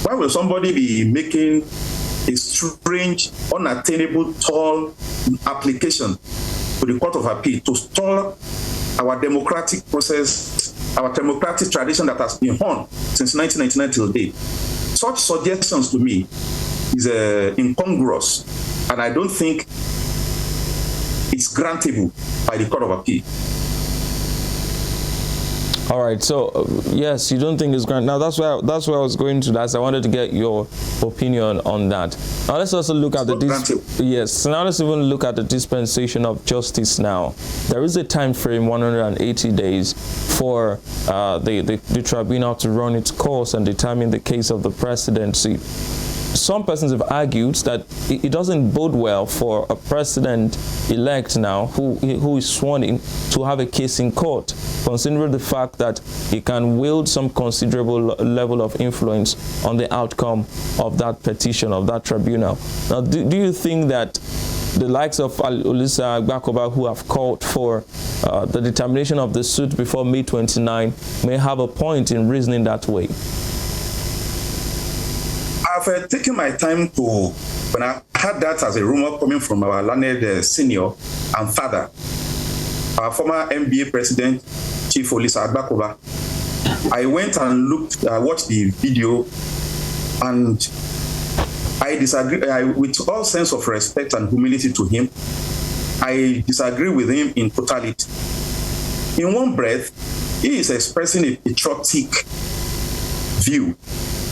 why will somebody be making a strange, unattainable, tall application to the Court of Appeal to stall our democratic process, our democratic tradition that has been on since 1999 till date? Such suggestions to me is incongruous, and I don't think it's grantable by the Court of Appeal.
All right, so yes, you don't think it's grant. Now that's where I was going to. That I wanted to get your opinion on that. Now let's also look at now let's even look at the dispensation of justice. Now there is a time frame, 180 days, for the tribunal to run its course and determine the case of the presidency. Some persons have argued that it doesn't bode well for a president-elect now who is sworn in to have a case in court, considering the fact that he can wield some considerable level of influence on the outcome of that petition, of that tribunal. Now, do you think that the likes of Olisa Agbakoba, who have called for the determination of the suit before May 29, may have a point in reasoning that way?
I've taken my time when I heard that as a rumor coming from our learned senior and father, our former MBA president, Chief Olisa Agbakoba. I went and watched the video, and I disagree, with all sense of respect and humility to him, I disagree with him in totality. In one breath, he is expressing a patriotic view,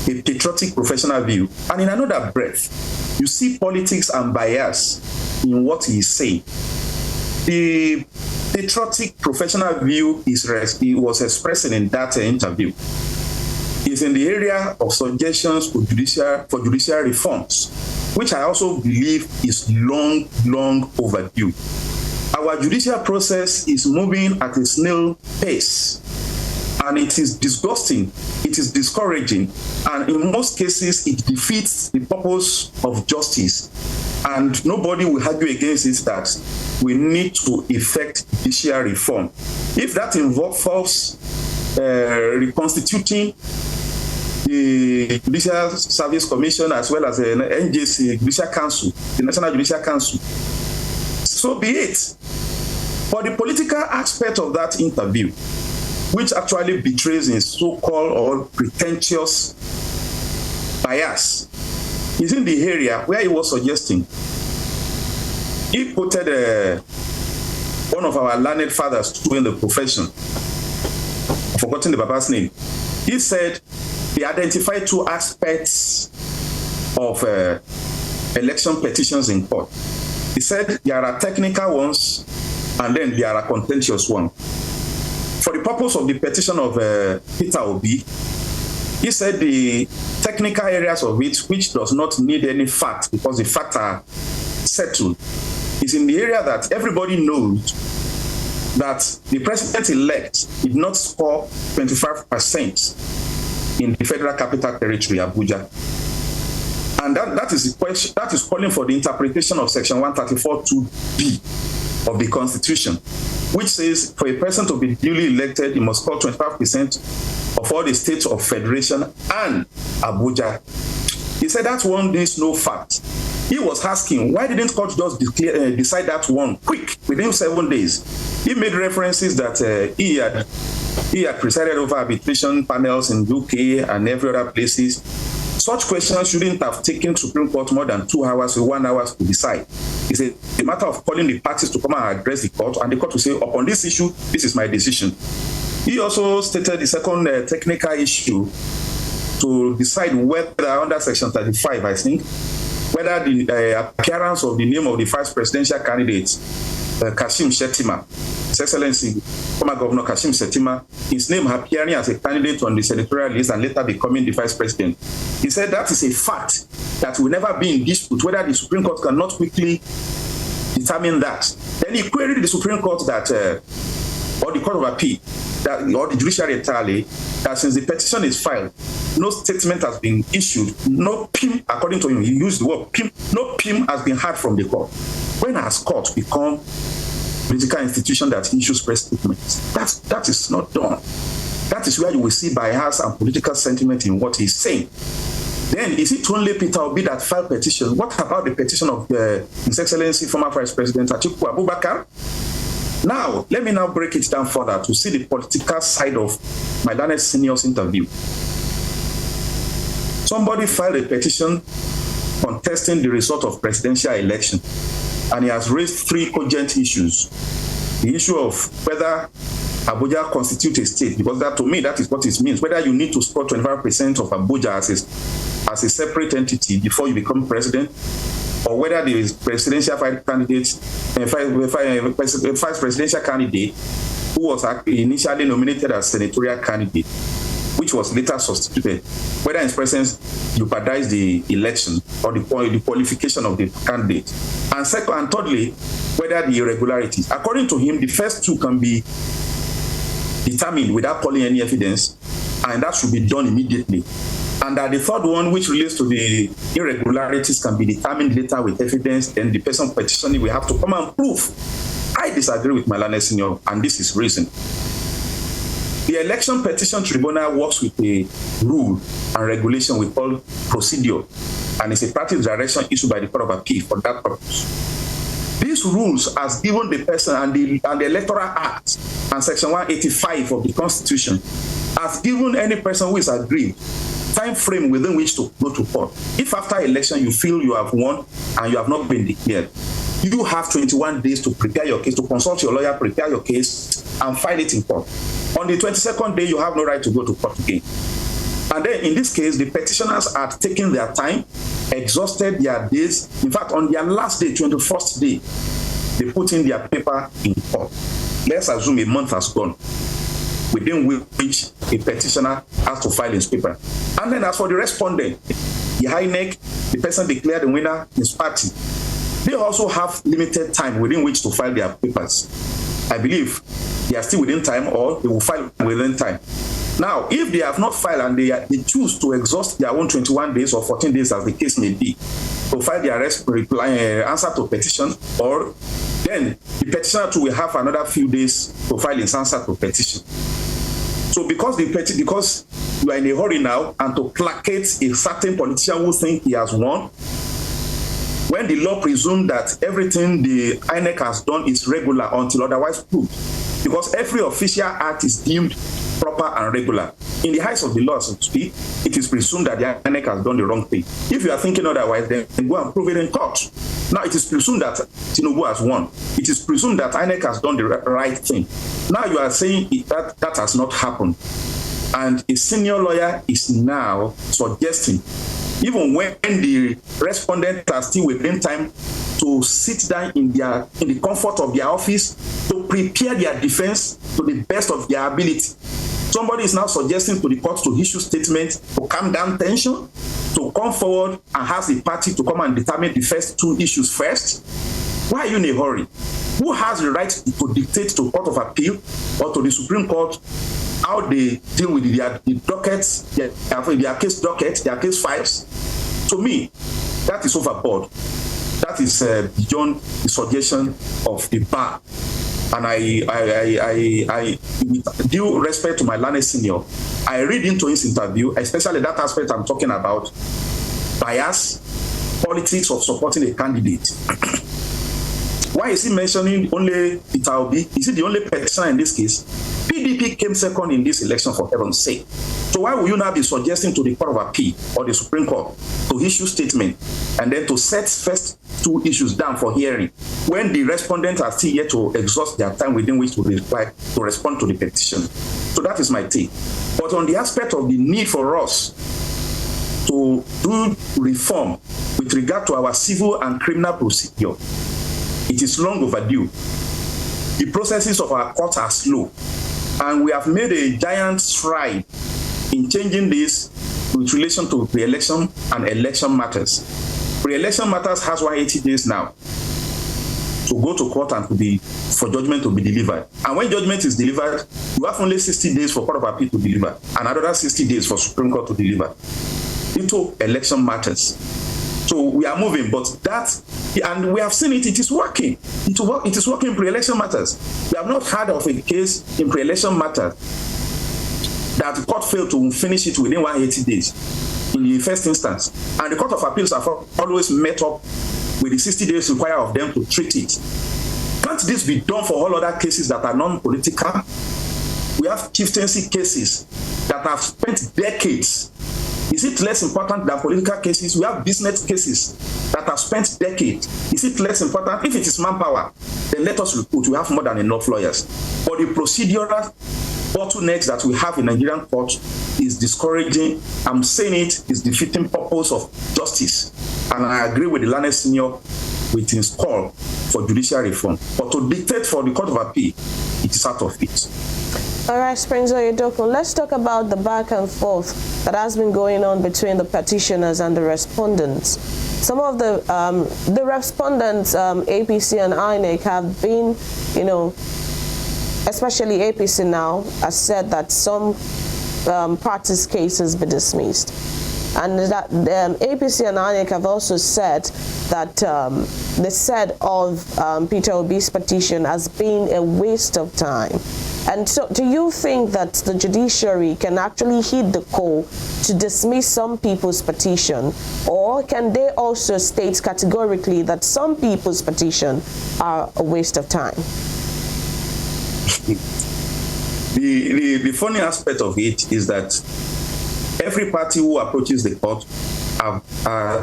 a patriotic professional view, and in another breath, you see politics and bias in what he is saying. The patriotic professional view he was expressing in that interview is in the area of suggestions for judicial reforms, which I also believe is long overdue. Our judicial process is moving at a snail pace, and it is disgusting, it is discouraging, and in most cases it defeats the purpose of justice. And nobody will argue against it that we need to effect judicial reform. If that involves reconstituting the Judicial Service Commission as well as the NJC Judicial Council, the National Judicial Council, so be it. But the political aspect of that interview, which actually betrays a so-called or pretentious bias, is in the area where he was suggesting. He quoted one of our learned fathers in the profession, I've forgotten the Baba's name. He said he identified two aspects of election petitions in court. He said there are technical ones and then there are contentious ones. For the purpose of the petition of Peter Obi, he said the technical areas of it, which does not need any fact because the facts are settled, is in the area that everybody knows that the president-elect did not score 25% in the Federal Capital Territory, Abuja. And that is the question, that is calling for the interpretation of Section 134(2)(b) of the Constitution, which says for a person to be duly elected, he must score 25% of all the states of federation and Abuja. He said that one needs no fact. He was asking, why didn't court just decide that one quick, within 7 days? He made references that he had presided over arbitration panels in UK and every other places. Such questions shouldn't have taken Supreme Court more than 2 hours or 1 hour to decide. It's a matter of calling the parties to come and address the court, and the court will say, upon this issue, this is my decision. He also stated the second technical issue to decide whether under Section 35, I think, whether the appearance of the name of the vice presidential candidate, Kashim Shettima, His Excellency, former Governor Kashim Shettima, his name appearing as a candidate on the senatorial list and later becoming the vice president. He said that is a fact that will never be in dispute, whether the Supreme Court cannot quickly determine that. Then he queried the Supreme Court that, or the Court of Appeal, that, or the judiciary entirely, that since the petition is filed, no statement has been issued, no PIM, according to him, he used the word PIM, no PIM has been heard from the court. When has court become political institution that issues press statements? That is not done. That is where you will see bias and political sentiment in what he's saying. Then, is it only Peter Obi that filed petition? What about the petition of His Excellency, former Vice President Atiku Abubakar? Now, let me now break it down further to see the political side of my learned senior's interview. Somebody filed a petition contesting the result of presidential election, and he has raised 3 cogent issues. The issue of whether Abuja constitutes a state, because that, to me, that is what it means. Whether you need to score 25% of Abuja as a separate entity before you become president, or whether the presidential vice presidential candidate who was initially nominated as senatorial candidate, which was later substituted, whether in presence jeopardize the election or the qualification of the candidate. And second, and thirdly, whether the irregularities. According to him, the first 2 can be determined without calling any evidence, and that should be done immediately. And that the third one, which relates to the irregularities, can be determined later with evidence, then the person petitioning will have to come and prove. I disagree with my learned senior, and this is reason. The Election Petition Tribunal works with a rule and regulation we call procedure, and it's a practice direction issued by the Court of Appeal for that purpose. These rules, as given the person and the Electoral Act and Section 185 of the Constitution, has given any person who is aggrieved time frame within which to go to court. If after election you feel you have won and you have not been declared, you have 21 days to prepare your case, to consult your lawyer, prepare your case, and file it in court. On the 22nd day, you have no right to go to court again. And then in this case, the petitioners had taken their time, exhausted their days. In fact, on their last day, 21st day, they put in their paper in court. Let's assume a month has gone, within which a petitioner has to file his paper. And then as for the respondent, the INEC, the person declared the winner, his party, they also have limited time within which to file their papers. I believe they are still within time, or they will file within time. Now, if they have not filed and they choose to exhaust their own 21 days or 14 days, as the case may be, to file their answer to petition, or then the petitioner too will have another few days to file his answer to petition. So because you are in a hurry now and to placate a certain politician who thinks he has won, when the law presumes that everything the INEC has done is regular until otherwise proved, because every official act is deemed proper and regular. In the eyes of the law, so to speak, it is presumed that the INEC has done the wrong thing. If you are thinking otherwise, then go and prove it in court. Now, it is presumed that Tinubu has won. It is presumed that INEC has done the right thing. Now you are saying that has not happened. And a senior lawyer is now suggesting, even when the respondents are still within time, to sit down in the comfort of their office to prepare their defense to the best of their ability. Somebody is now suggesting to the court to issue statements to calm down tension, to come forward and ask the party to come and determine the first 2 issues first. Why are you in a hurry? Who has the right to dictate to the Court of Appeal or to the Supreme Court how they deal with their dockets, their case docket, their case files? To me, that is overboard. That is beyond the suggestion of the bar. And I, with due respect to my learned senior, I read into his interview, especially that aspect I'm talking about, bias, politics of supporting a candidate. Why is he mentioning only Peter Obi? Is he the only petitioner in this case? PDP came second in this election, for heaven's sake. So why will you now be suggesting to the Court of Appeal or the Supreme Court to issue statement and then to set first two issues down for hearing when the respondents are still yet to exhaust their time within which to reply, to respond to the petition? So that is my take. But on the aspect of the need for us to do reform with regard to our civil and criminal procedure, it is long overdue. The processes of our courts are slow, and we have made a giant stride in changing this with relation to pre-election and election matters. Pre-election matters has 180 days now to go to court and for judgment to be delivered. And when judgment is delivered, you have only 60 days for Court of Appeal to deliver, and another 60 days for Supreme Court to deliver into election matters. So we are moving, but that, and we have seen it, it is working. It is working in pre-election matters. We have not heard of a case in pre-election matters that the court failed to finish it within 180 days in the first instance. And the Court of Appeals have always met up with the 60 days required of them to treat it. Can't this be done for all other cases that are non-political? We have chieftaincy cases that have spent decades. Is it less important than political cases? We have business cases that have spent decades. Is it less important? If it is manpower, then let us recruit. We have more than enough lawyers. But the procedural bottlenecks that we have in Nigerian courts is discouraging. I'm saying it is defeating purpose of justice. And I agree with the learned senior with his call for judicial reform. But to dictate for the Court of Appeal, it is out of it.
All right, Springs Oyedeokun, let's talk about the back and forth that has been going on between the petitioners and the respondents. Some of the respondents, APC and INEC, have been, especially APC now, has said that some parties' cases be dismissed. And that APC and INEC have also said that they said of Peter Obi's petition as being a waste of time. And so do you think that the judiciary can actually heed the call to dismiss some people's petition, or can they also state categorically that some people's petition are a waste of time?
The funny aspect of it is that every party who approaches the court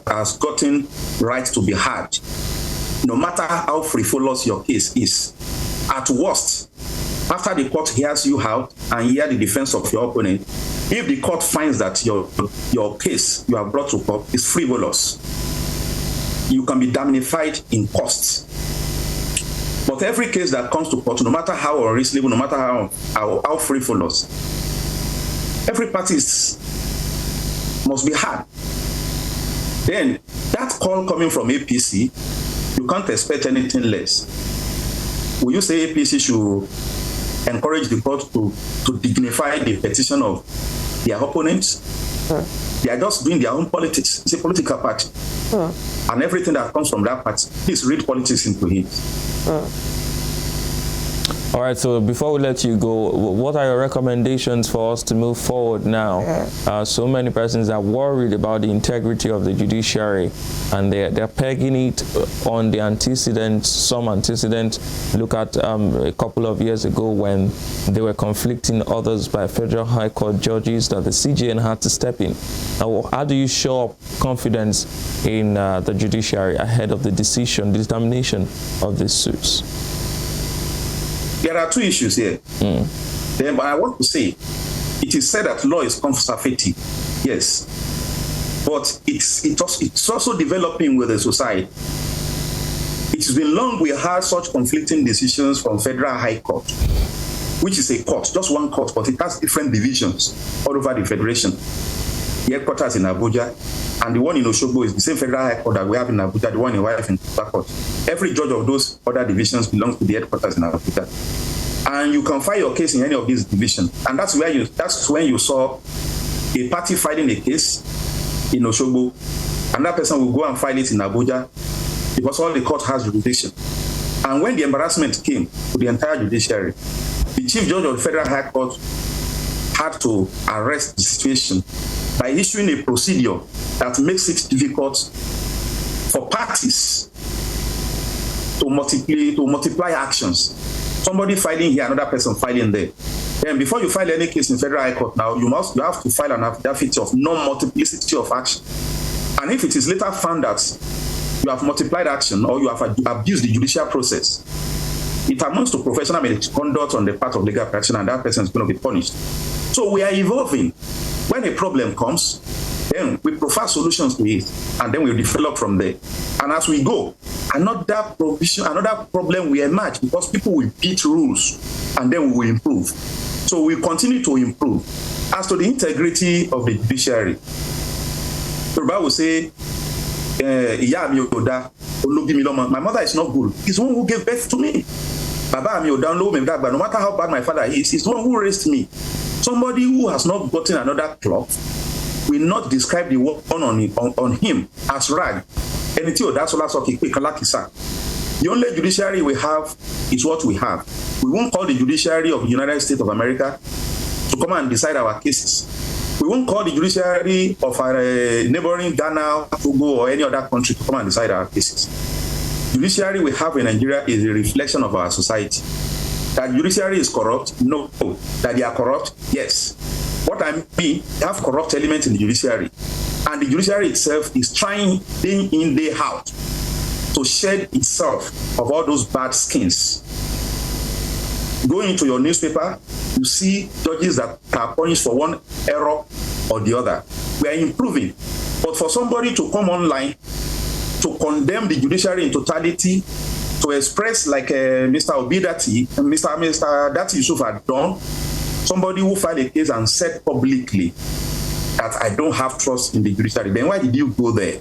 has gotten right to be heard, no matter how frivolous your case is. At worst, after the court hears you out and hear the defense of your opponent, if the court finds that your case you have brought to court is frivolous, you can be damnified in costs. But every case that comes to court, no matter how unreasonable, no matter how frivolous, every party must be heard. Then that call coming from APC, you can't expect anything less. Will you say APC should encourage the court to dignify the petition of their opponents? They are just doing their own politics. It's a political party. And everything that comes from that party, please read politics into it.
All right, so before we let you go, what are your recommendations for us to move forward now? So many persons are worried about the integrity of the judiciary, and they're pegging it on the antecedents, some antecedents. Look at a couple of years ago when they were conflicting others by federal high court judges that the CJN had to step in. Now, how do you show up confidence in the judiciary ahead of the determination of these suits?
There are two issues here. But I want to say, it is said that law is conservative, yes, but it's also developing with the society. It has been long we had such conflicting decisions from Federal High Court, which is a court, just one court, but it has different divisions all over the Federation. The headquarters in Abuja, and the one in Osogbo is the same Federal High Court that we have in Abuja, the one in YF in Port Harcourt. Every judge of those other divisions belongs to the headquarters in Abuja. And you can file your case in any of these divisions. And that's when you saw a party filing a case in Osogbo, and that person will go and file it in Abuja because all the court has jurisdiction. And when the embarrassment came to the entire judiciary, the chief judge of the Federal High Court had to arrest the situation by issuing a procedure that makes it difficult for parties to multiply actions. Somebody filing here, another person filing there. Then before you file any case in Federal High Court now, you have to file an affidavit of non-multiplicity of action. And if it is later found that you have multiplied action or you have abused the judicial process, it amounts to professional misconduct on the part of legal practitioner, and that person is going to be punished. So we are evolving. When a problem comes, then we provide solutions to it, and then we develop from there. And as we go, another problem will emerge because people will beat rules, and then we will improve. So we continue to improve. As to the integrity of the judiciary, the Bible will say, my mother is not good. He's the one who gave birth to me. No matter how bad my father is, he's the one who raised me. Somebody who has not gotten another cloth will not describe the one on him as rag. The only judiciary we have is what we have. We won't call the judiciary of the United States of America to come and decide our cases. We won't call the judiciary of our neighboring Ghana, Togo, or any other country to come and decide our cases. Judiciary we have in Nigeria is a reflection of our society. That judiciary is corrupt? No. That they are corrupt? Yes. What I mean, they have corrupt elements in the judiciary. And the judiciary itself is trying day in, day out to shed itself of all those bad skins. Go into your newspaper, you see judges that are punished for one error or the other. We are improving. But for somebody to come online to condemn the judiciary in totality, to express like Mr. Obidati and Mr. Dati Yusuf had done, somebody who filed a case and said publicly that I don't have trust in the judiciary, then why did you go there?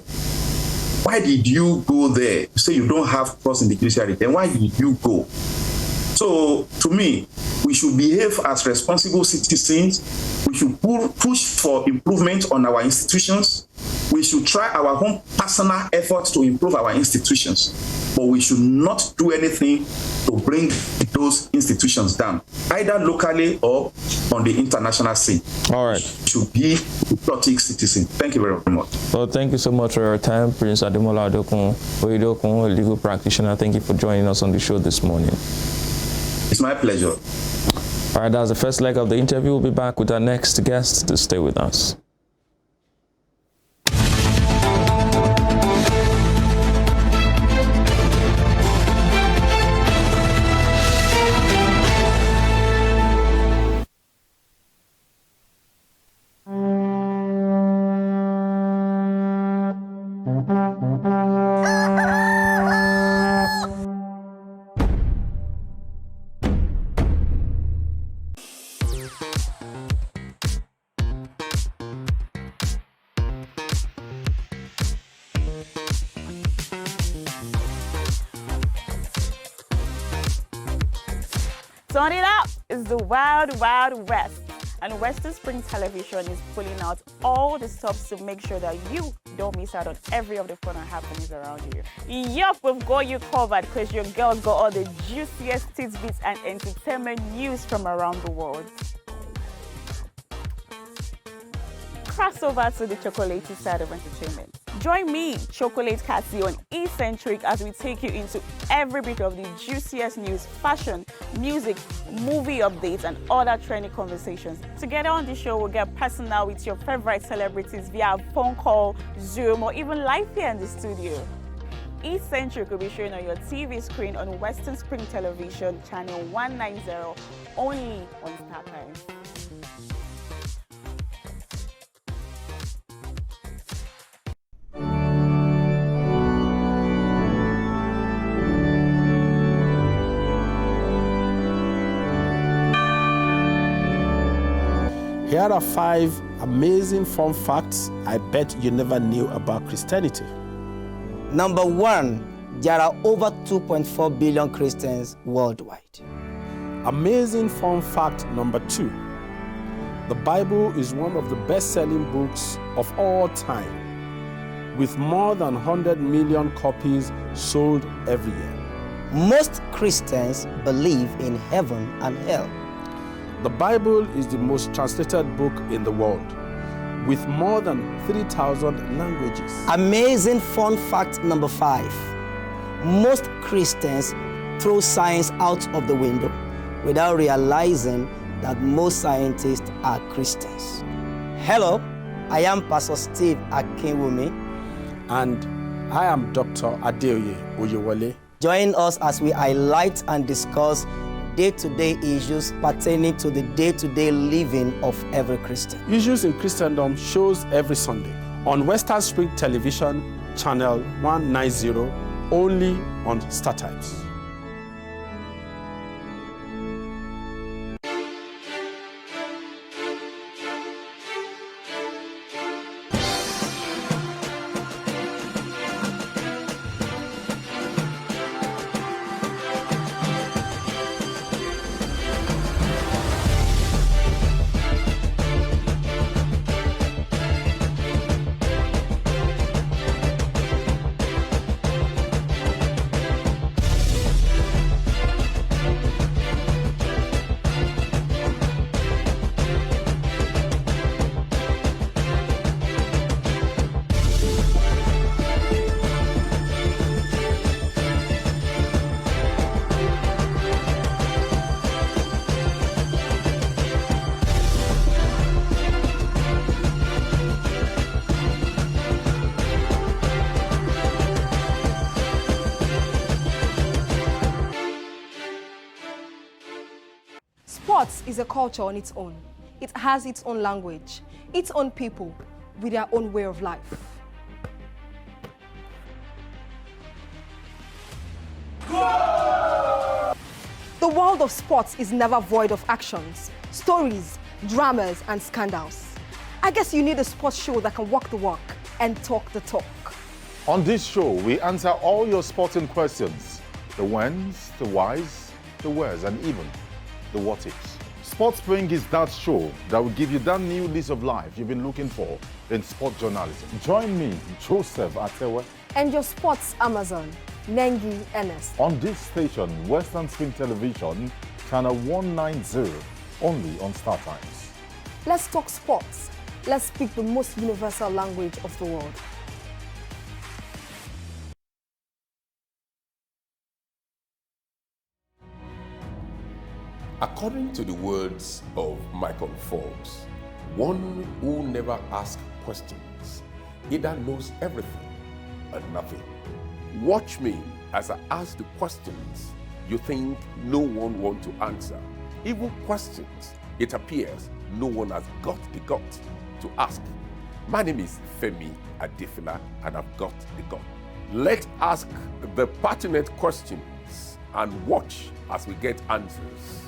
Why did you go there? You say you don't have trust in the judiciary, then why did you go? So, to me, we should behave as responsible citizens. We should push for improvement on our institutions. We should try our own personal efforts to improve our institutions. But we should not do anything to bring those institutions down, either locally or on the international scene.
All right.
We should be a patriotic citizen. Thank you very much.
Well, thank you so much for your time, Prince Ademola Adokun, a legal practitioner. Thank you for joining us on the show this morning.
It's my pleasure.
All right, that's the first leg of the interview. We'll be back with our next guest to stay with us.
Turn it up! It's the Wild Wild West, and Western Spring Television is pulling out all the stops to make sure that you don't miss out on every of the fun and happenings around you. Yup, we've got you covered because your girls got all the juiciest tidbits and entertainment news from around the world. Cross over to the chocolatey side of entertainment. Join me, Chocolate Cassie, on Eccentric as we take you into every bit of the juiciest news, fashion, music, movie updates, and other trending conversations. Together on the show, we'll get personal with your favorite celebrities via phone call, Zoom, or even live here in the studio. Eccentric will be shown on your TV screen on Western Spring Television, channel 190, only on StarTimes.
Here are 5 amazing fun facts I bet you never knew about Christianity.
Number 1, there are over 2.4 billion Christians worldwide.
Amazing fun fact number 2. The Bible is one of the best-selling books of all time, with more than 100 million copies sold every year.
Most Christians believe in heaven and hell.
The Bible is the most translated book in the world, with more than 3,000 languages.
Amazing fun fact number 5. Most Christians throw science out of the window without realizing that most scientists are Christians. Hello, I am Pastor Steve Akinwumi.
And I am Dr. Adeoye Oyewole.
Join us as we highlight and discuss day-to-day issues pertaining to the day-to-day living of every Christian.
Issues in Christendom shows every Sunday on Western Spring Television, channel 190, only on StarTimes.
Sports is a culture on its own. It has its own language, its own people, with their own way of life. The world of sports is never void of actions, stories, dramas, and scandals. I guess you need a sports show that can walk the walk and talk the talk.
On this show, we answer all your sporting questions. The whens, the whys, the wheres, and even the what ifs. Sports Spring is that show that will give you that new lease of life you've been looking for in sport journalism. Join me, Joseph Atewe,
And your sports Amazon, Nengi Ernest.
on this station, Western Spring Television, channel 190, only on StarTimes.
Let's talk sports. Let's speak the most universal language of the world.
According to the words of Michael Forbes, one who never asks questions either knows everything or nothing. Watch me as I ask the questions you think no one wants to answer. Even questions it appears no one has got the gut to ask. My name is Femi Adefila and I've got the gut. Let's ask the pertinent questions and watch as we get answers.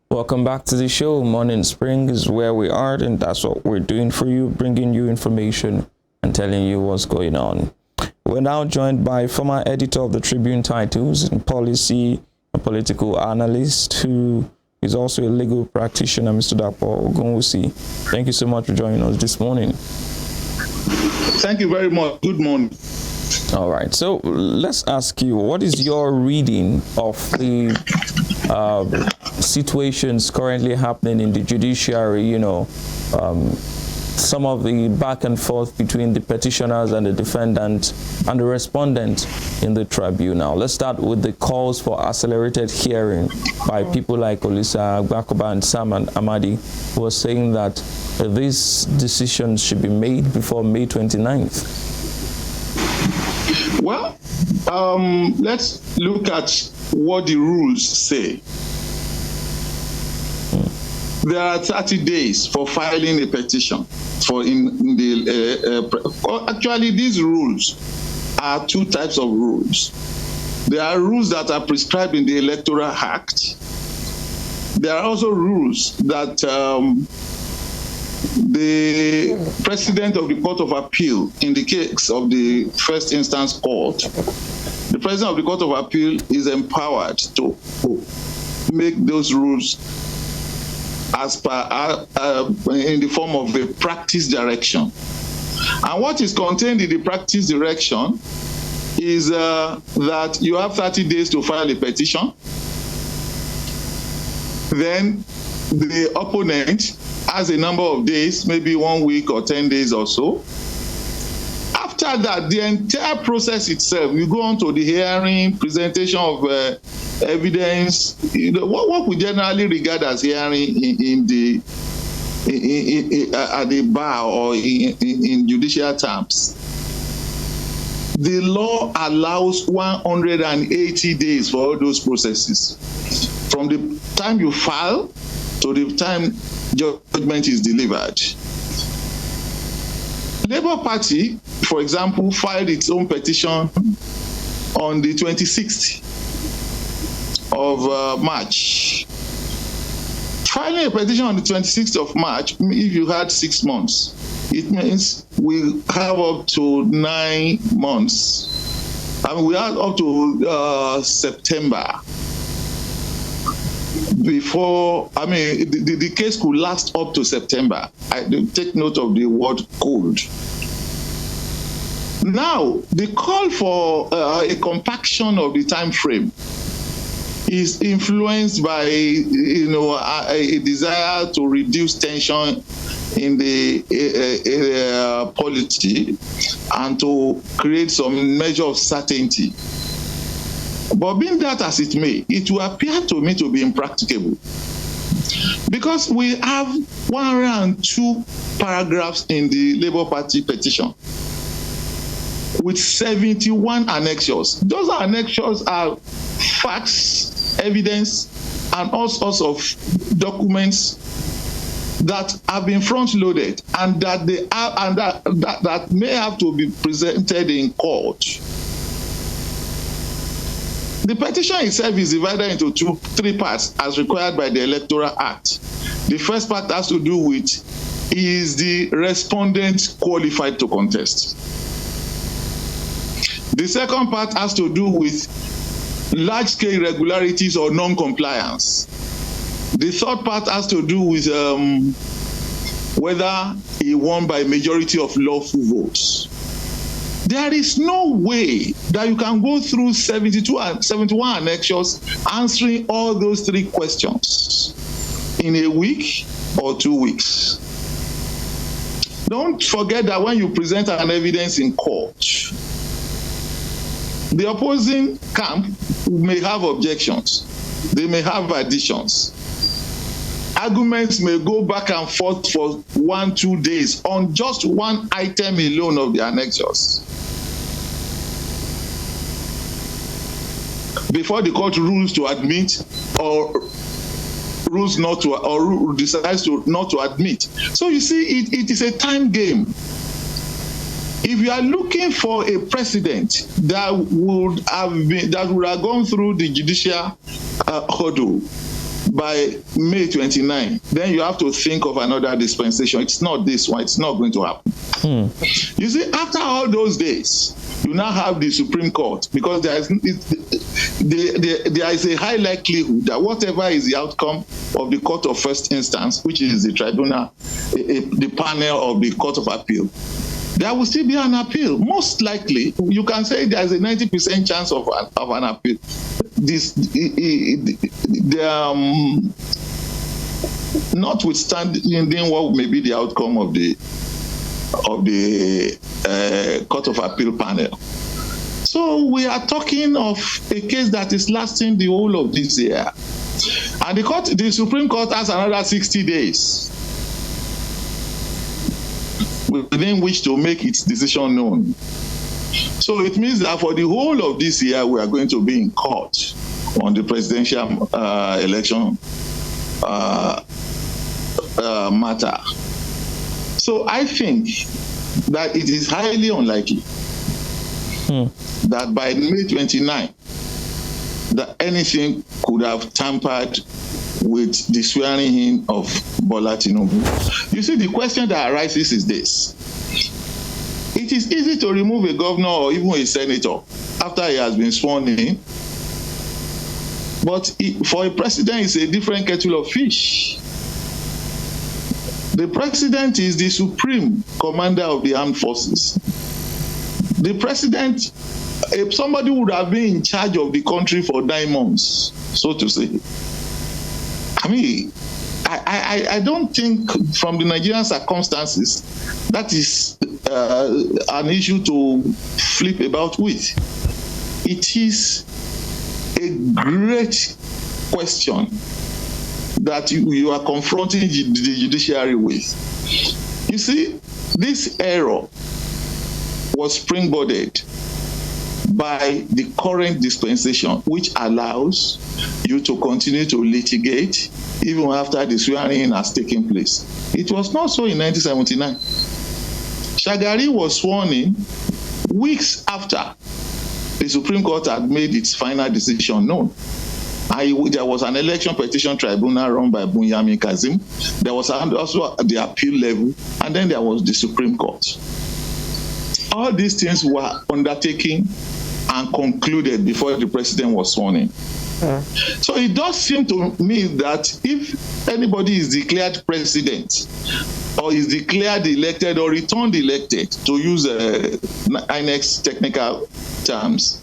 Welcome back to the show. Morning Spring is where we are, and that's what we're doing for you, bringing you information and telling you what's going on. We're now joined by former editor of the Tribune Titles and policy and political analyst, who is also a legal practitioner, Mr. Dapo Ogunwusi. Thank you so much for joining us this morning.
Thank you very much. Good morning.
All right. So let's ask you, what is your reading of the situations currently happening in the judiciary? You know, some of the back and forth between the petitioners and the defendant and the respondent in the tribunal. Let's start with the calls for accelerated hearing by people like Olisa Agbakoba and Sam and Amadi, who are saying that these decisions should be made before May 29th.
Well, Let's look at what the rules say. There are 30 days for filing a petition. Actually, these rules are two types of rules. There are rules that are prescribed in the Electoral Act. There are also rules that the President of the Court of Appeal, in the case of the first instance court, the President of the Court of Appeal is empowered to make those rules as per in the form of a practice direction. And what is contained in the practice direction is that you have 30 days to file a petition. Then the opponent has a number of days, maybe 1 week or 10 days or so. After that, the entire process itself, you go on to the hearing, presentation of evidence, what we generally regard as hearing at the bar or in judicial terms. The law allows 180 days for all those processes, from the time you file to the time judgment is delivered. Labour Party, for example, filed its own petition on the 26th of March. Filing a petition on the 26th of March, if you had 6 months, it means we have up to 9 months. I mean, we have up to September before, I mean, the case could last up to September. I take note of the word could. Now, the call for a compaction of the time frame is influenced by, a desire to reduce tension in the polity and to create some measure of certainty. But being that as it may, it will appear to me to be impracticable, because we have 102 paragraphs in the Labour Party petition with 71 annexures. Those annexures are facts, evidence, and all sorts of documents that have been front-loaded and that they are, and that may have to be presented in court. The petition itself is divided into three parts as required by the Electoral Act. The first part has to do with, is the respondent qualified to contest? The second part has to do with large-scale irregularities or non-compliance. The third part has to do with whether he won by majority of lawful votes. There is no way that you can go through 71 annexures answering all those three questions in a week or 2 weeks. Don't forget that when you present an evidence in court, the opposing camp may have objections. They may have additions. Arguments may go back and forth for 1-2 days on just one item alone of the annexures before the court rules to admit or rules not to, or decides to not to admit. So you see, it is a time game. If you are looking for a precedent that would have gone through the judicial hurdle by May 29, then you have to think of another dispensation. It's not this one. It's not going to happen. You see, after all those days, you now have the Supreme Court, because there is a high likelihood that whatever is the outcome of the Court of First Instance, which is the tribunal, the panel of the Court of Appeal, there will still be an appeal. Most likely, you can say there is a 90% chance of an appeal. Notwithstanding what may be the outcome of the Court of Appeal panel. So we are talking of a case that is lasting the whole of this year. And the Supreme Court has another 60 days within which to make its decision known. So it means that for the whole of this year, we are going to be in court on the presidential election matter. So I think that it is highly unlikely that by May 29, that anything could have tampered with the swearing in of Bola Tinubu. You see, the question that arises is this. It is easy to remove a governor or even a senator after he has been sworn in, but for a president, it's a different kettle of fish. The president is the supreme commander of the armed forces. The president, if somebody would have been in charge of the country for 9 months, so to say. I mean, I don't think from the Nigerian circumstances that is an issue to flip about with. It is a great question that you are confronting the judiciary with. You see, this error was springboarded by the current dispensation, which allows you to continue to litigate even after the swearing-in has taken place. It was not so in 1979. Shagari was sworn in weeks after the Supreme Court had made its final decision known. There was an election petition tribunal run by Bunyami Kazim. There was also the appeal level, and then there was the Supreme Court. All these things were undertaken and concluded before the president was sworn in. So it does seem to me that if anybody is declared president or is declared elected or returned elected, to use INEC's technical terms,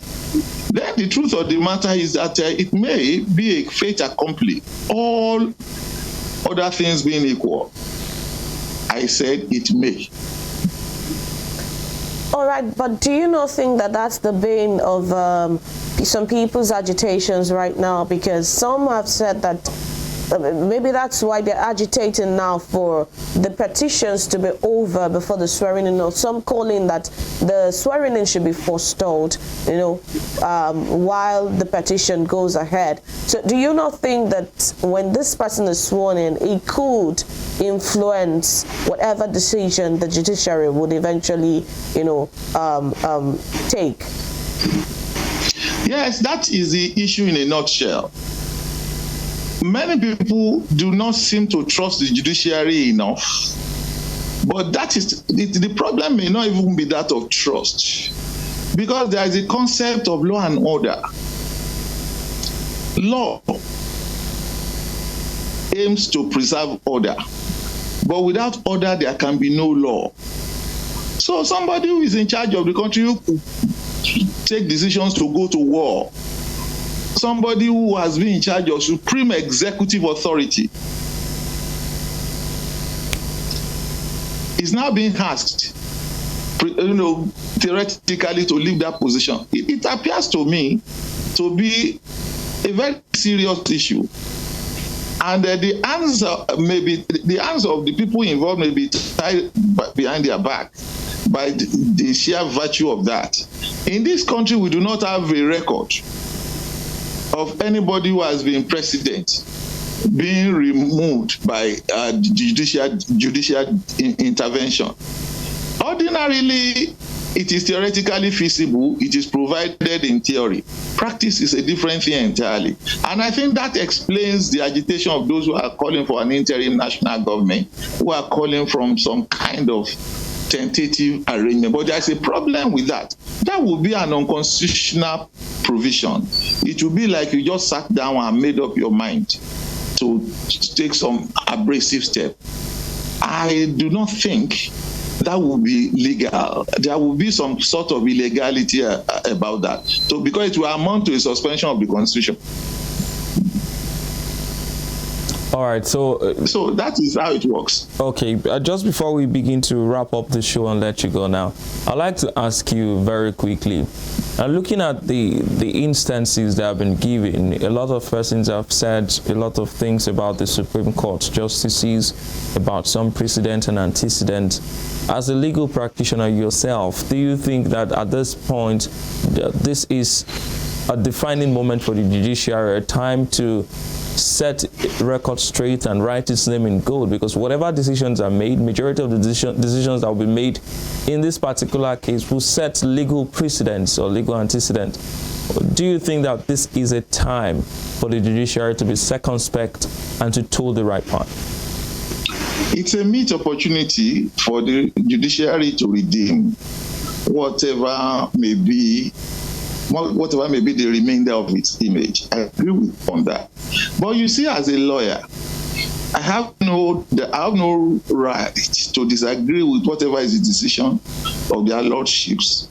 then the truth of the matter is that it may be a fait accompli, all other things being equal. I said it may.
All right, but do you not think that that's the bane of some people's agitations right now? Because some have said that maybe that's why they're agitating now for the petitions to be over before the swearing-in. Or some calling that the swearing-in should be forestalled, while the petition goes ahead. So do you not think that when this person is sworn in, it could influence whatever decision the judiciary would eventually, take?
Yes, that is the issue in a nutshell. Many people do not seem to trust the judiciary enough, but that is the problem. May not even be that of trust, because there is a concept of law and order. Law aims to preserve order, but without order there can be no law. So somebody who is in charge of the country who could take decisions to go to war, somebody who has been in charge of supreme executive authority, is now being asked, theoretically, to leave that position. It appears to me to be a very serious issue, and the answer of the people involved may be tied behind their back by the sheer virtue of that. In this country, we do not have a record of anybody who has been president being removed by judicial intervention. Ordinarily, it is theoretically feasible. It is provided in theory. Practice is a different thing entirely. And I think that explains the agitation of those who are calling for an interim national government, who are calling from some kind of tentative arrangement. But there's a problem with that. That would be an unconstitutional provision. It would be like you just sat down and made up your mind to take some abrasive step. I do not think that would be legal. There will be some sort of illegality about that. So because it will amount to a suspension of the Constitution.
All right, so
that is how it works.
Okay, just before we begin to wrap up the show and let you go now, I'd like to ask you very quickly, looking at the instances that have been given, a lot of persons have said a lot of things about the Supreme Court justices, about some precedent and antecedent. As a legal practitioner yourself, do you think that at this point, this is a defining moment for the judiciary, a time to set record straight and write its name in gold? Because whatever decisions are made, majority of the decisions that will be made in this particular case will set legal precedents or legal antecedent. Do you think that this is a time for the judiciary to be circumspect and to toe the right path?
It's a meet opportunity for the judiciary to redeem whatever may be the remainder of its image. I agree with on that. But you see, as a lawyer, I have no right to disagree with whatever is the decision of their lordships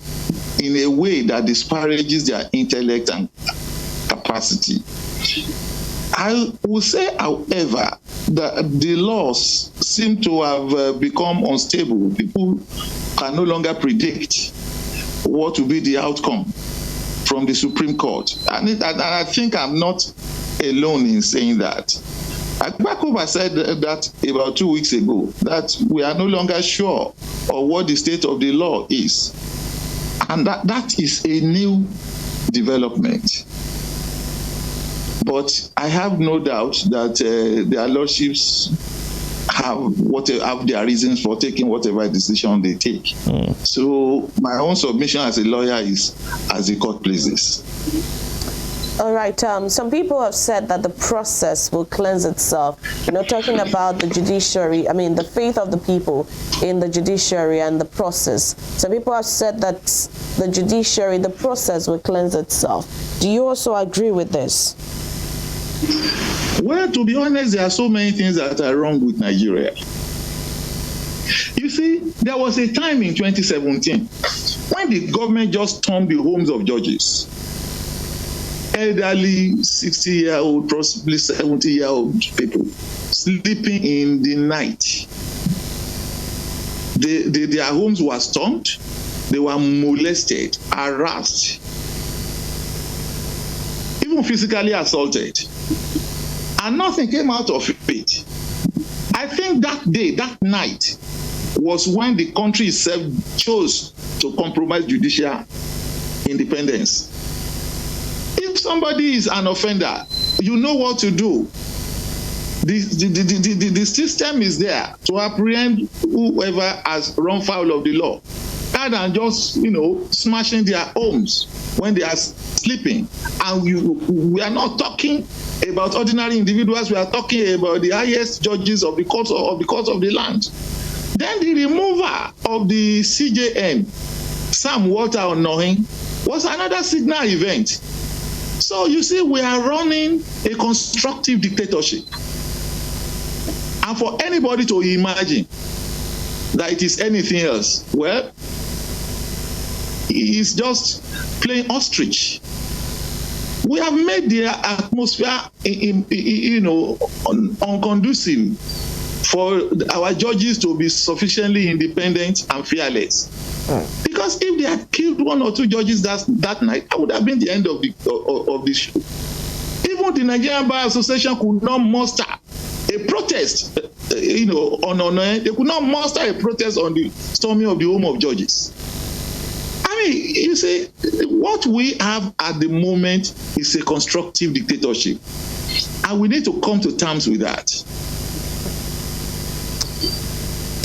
in a way that disparages their intellect and capacity. I will say, however, that the laws seem to have become unstable. People can no longer predict what will be the outcome from the Supreme Court. And I think I'm not alone in saying that. Agbakoba said that about 2 weeks ago, that we are no longer sure of what the state of the law is. And that is a new development. But I have no doubt that their lordships have their reasons for taking whatever decision they take. So my own submission as a lawyer is as the court pleases.
All right. Some people have said that the process will cleanse itself. Talking about the judiciary, the faith of the people in the judiciary and the process. Some people have said that the judiciary, the process will cleanse itself. Do you also agree with this?
Well, to be honest, there are so many things that are wrong with Nigeria. You see, there was a time in 2017 when the government just stormed the homes of judges. Elderly, 60-year-old, possibly 70-year-old people sleeping in the night. Their homes were stormed. They were molested, harassed, even physically assaulted. And nothing came out of it. I think that day, that night, was when the country itself chose to compromise judicial independence. If somebody is an offender, you know what to do. The system is there to apprehend whoever has run foul of the law, rather than just, smashing their homes when they are sleeping. And we are not talking about ordinary individuals. We are talking about the highest judges of the courts of the land. Then the removal of the CJN, Sam Walter Onohin, was another signal event. So you see, we are running a constructive dictatorship. And for anybody to imagine that it is anything else, well, it's just playing ostrich. We have made the atmosphere, unconducive for our judges to be sufficiently independent and fearless. Because if they had killed one or two judges that night, that would have been the end of the show. Even the Nigerian Bar Association could not muster a protest, they could not muster a protest on the storming of the home of judges. You see, what we have at the moment is a constructive dictatorship. And we need to come to terms with that.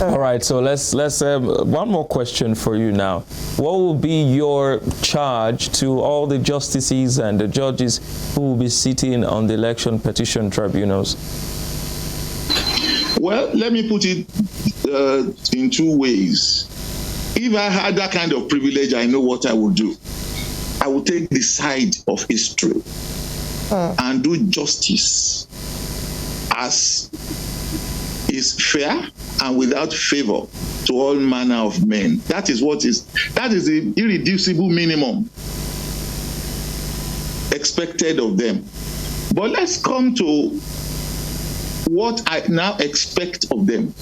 All right, so let's one more question for you now. What will be your charge to all the justices and the judges who will be sitting on the election petition tribunals?
Well, let me put it in two ways. If I had that kind of privilege, I know what I would do. I would take the side of history and do justice as is fair and without favor to all manner of men. That is the irreducible minimum expected of them. But let's come to what I now expect of them.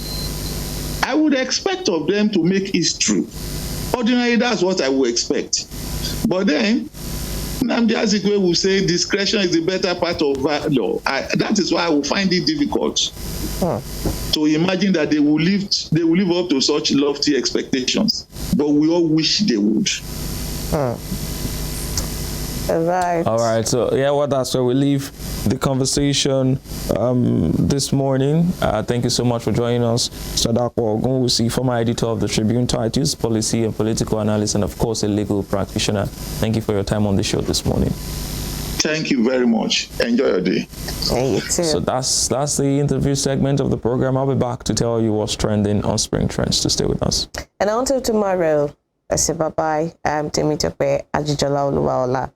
I would expect of them to make history. Ordinarily, that's what I would expect. But then, Nnamdi Azikiwe will say discretion is the better part of valor. That is why I will find it difficult to imagine that they will live up to such lofty expectations. But we all wish they would.
All right. So yeah, well, that's where we leave the conversation this morning. Thank you so much for joining us, Sadako Ogunwusi, former editor of the Tribune Titles, policy and political analyst, and of course a legal practitioner. Thank you for your time on the show this morning.
Thank you very much. Enjoy your day.
You too.
So that's the interview segment of the program. I'll be back to tell you what's trending on Spring Trends. To stay with us.
And until tomorrow, I say bye-bye. I'm Temitope Ajijola Oluwaola.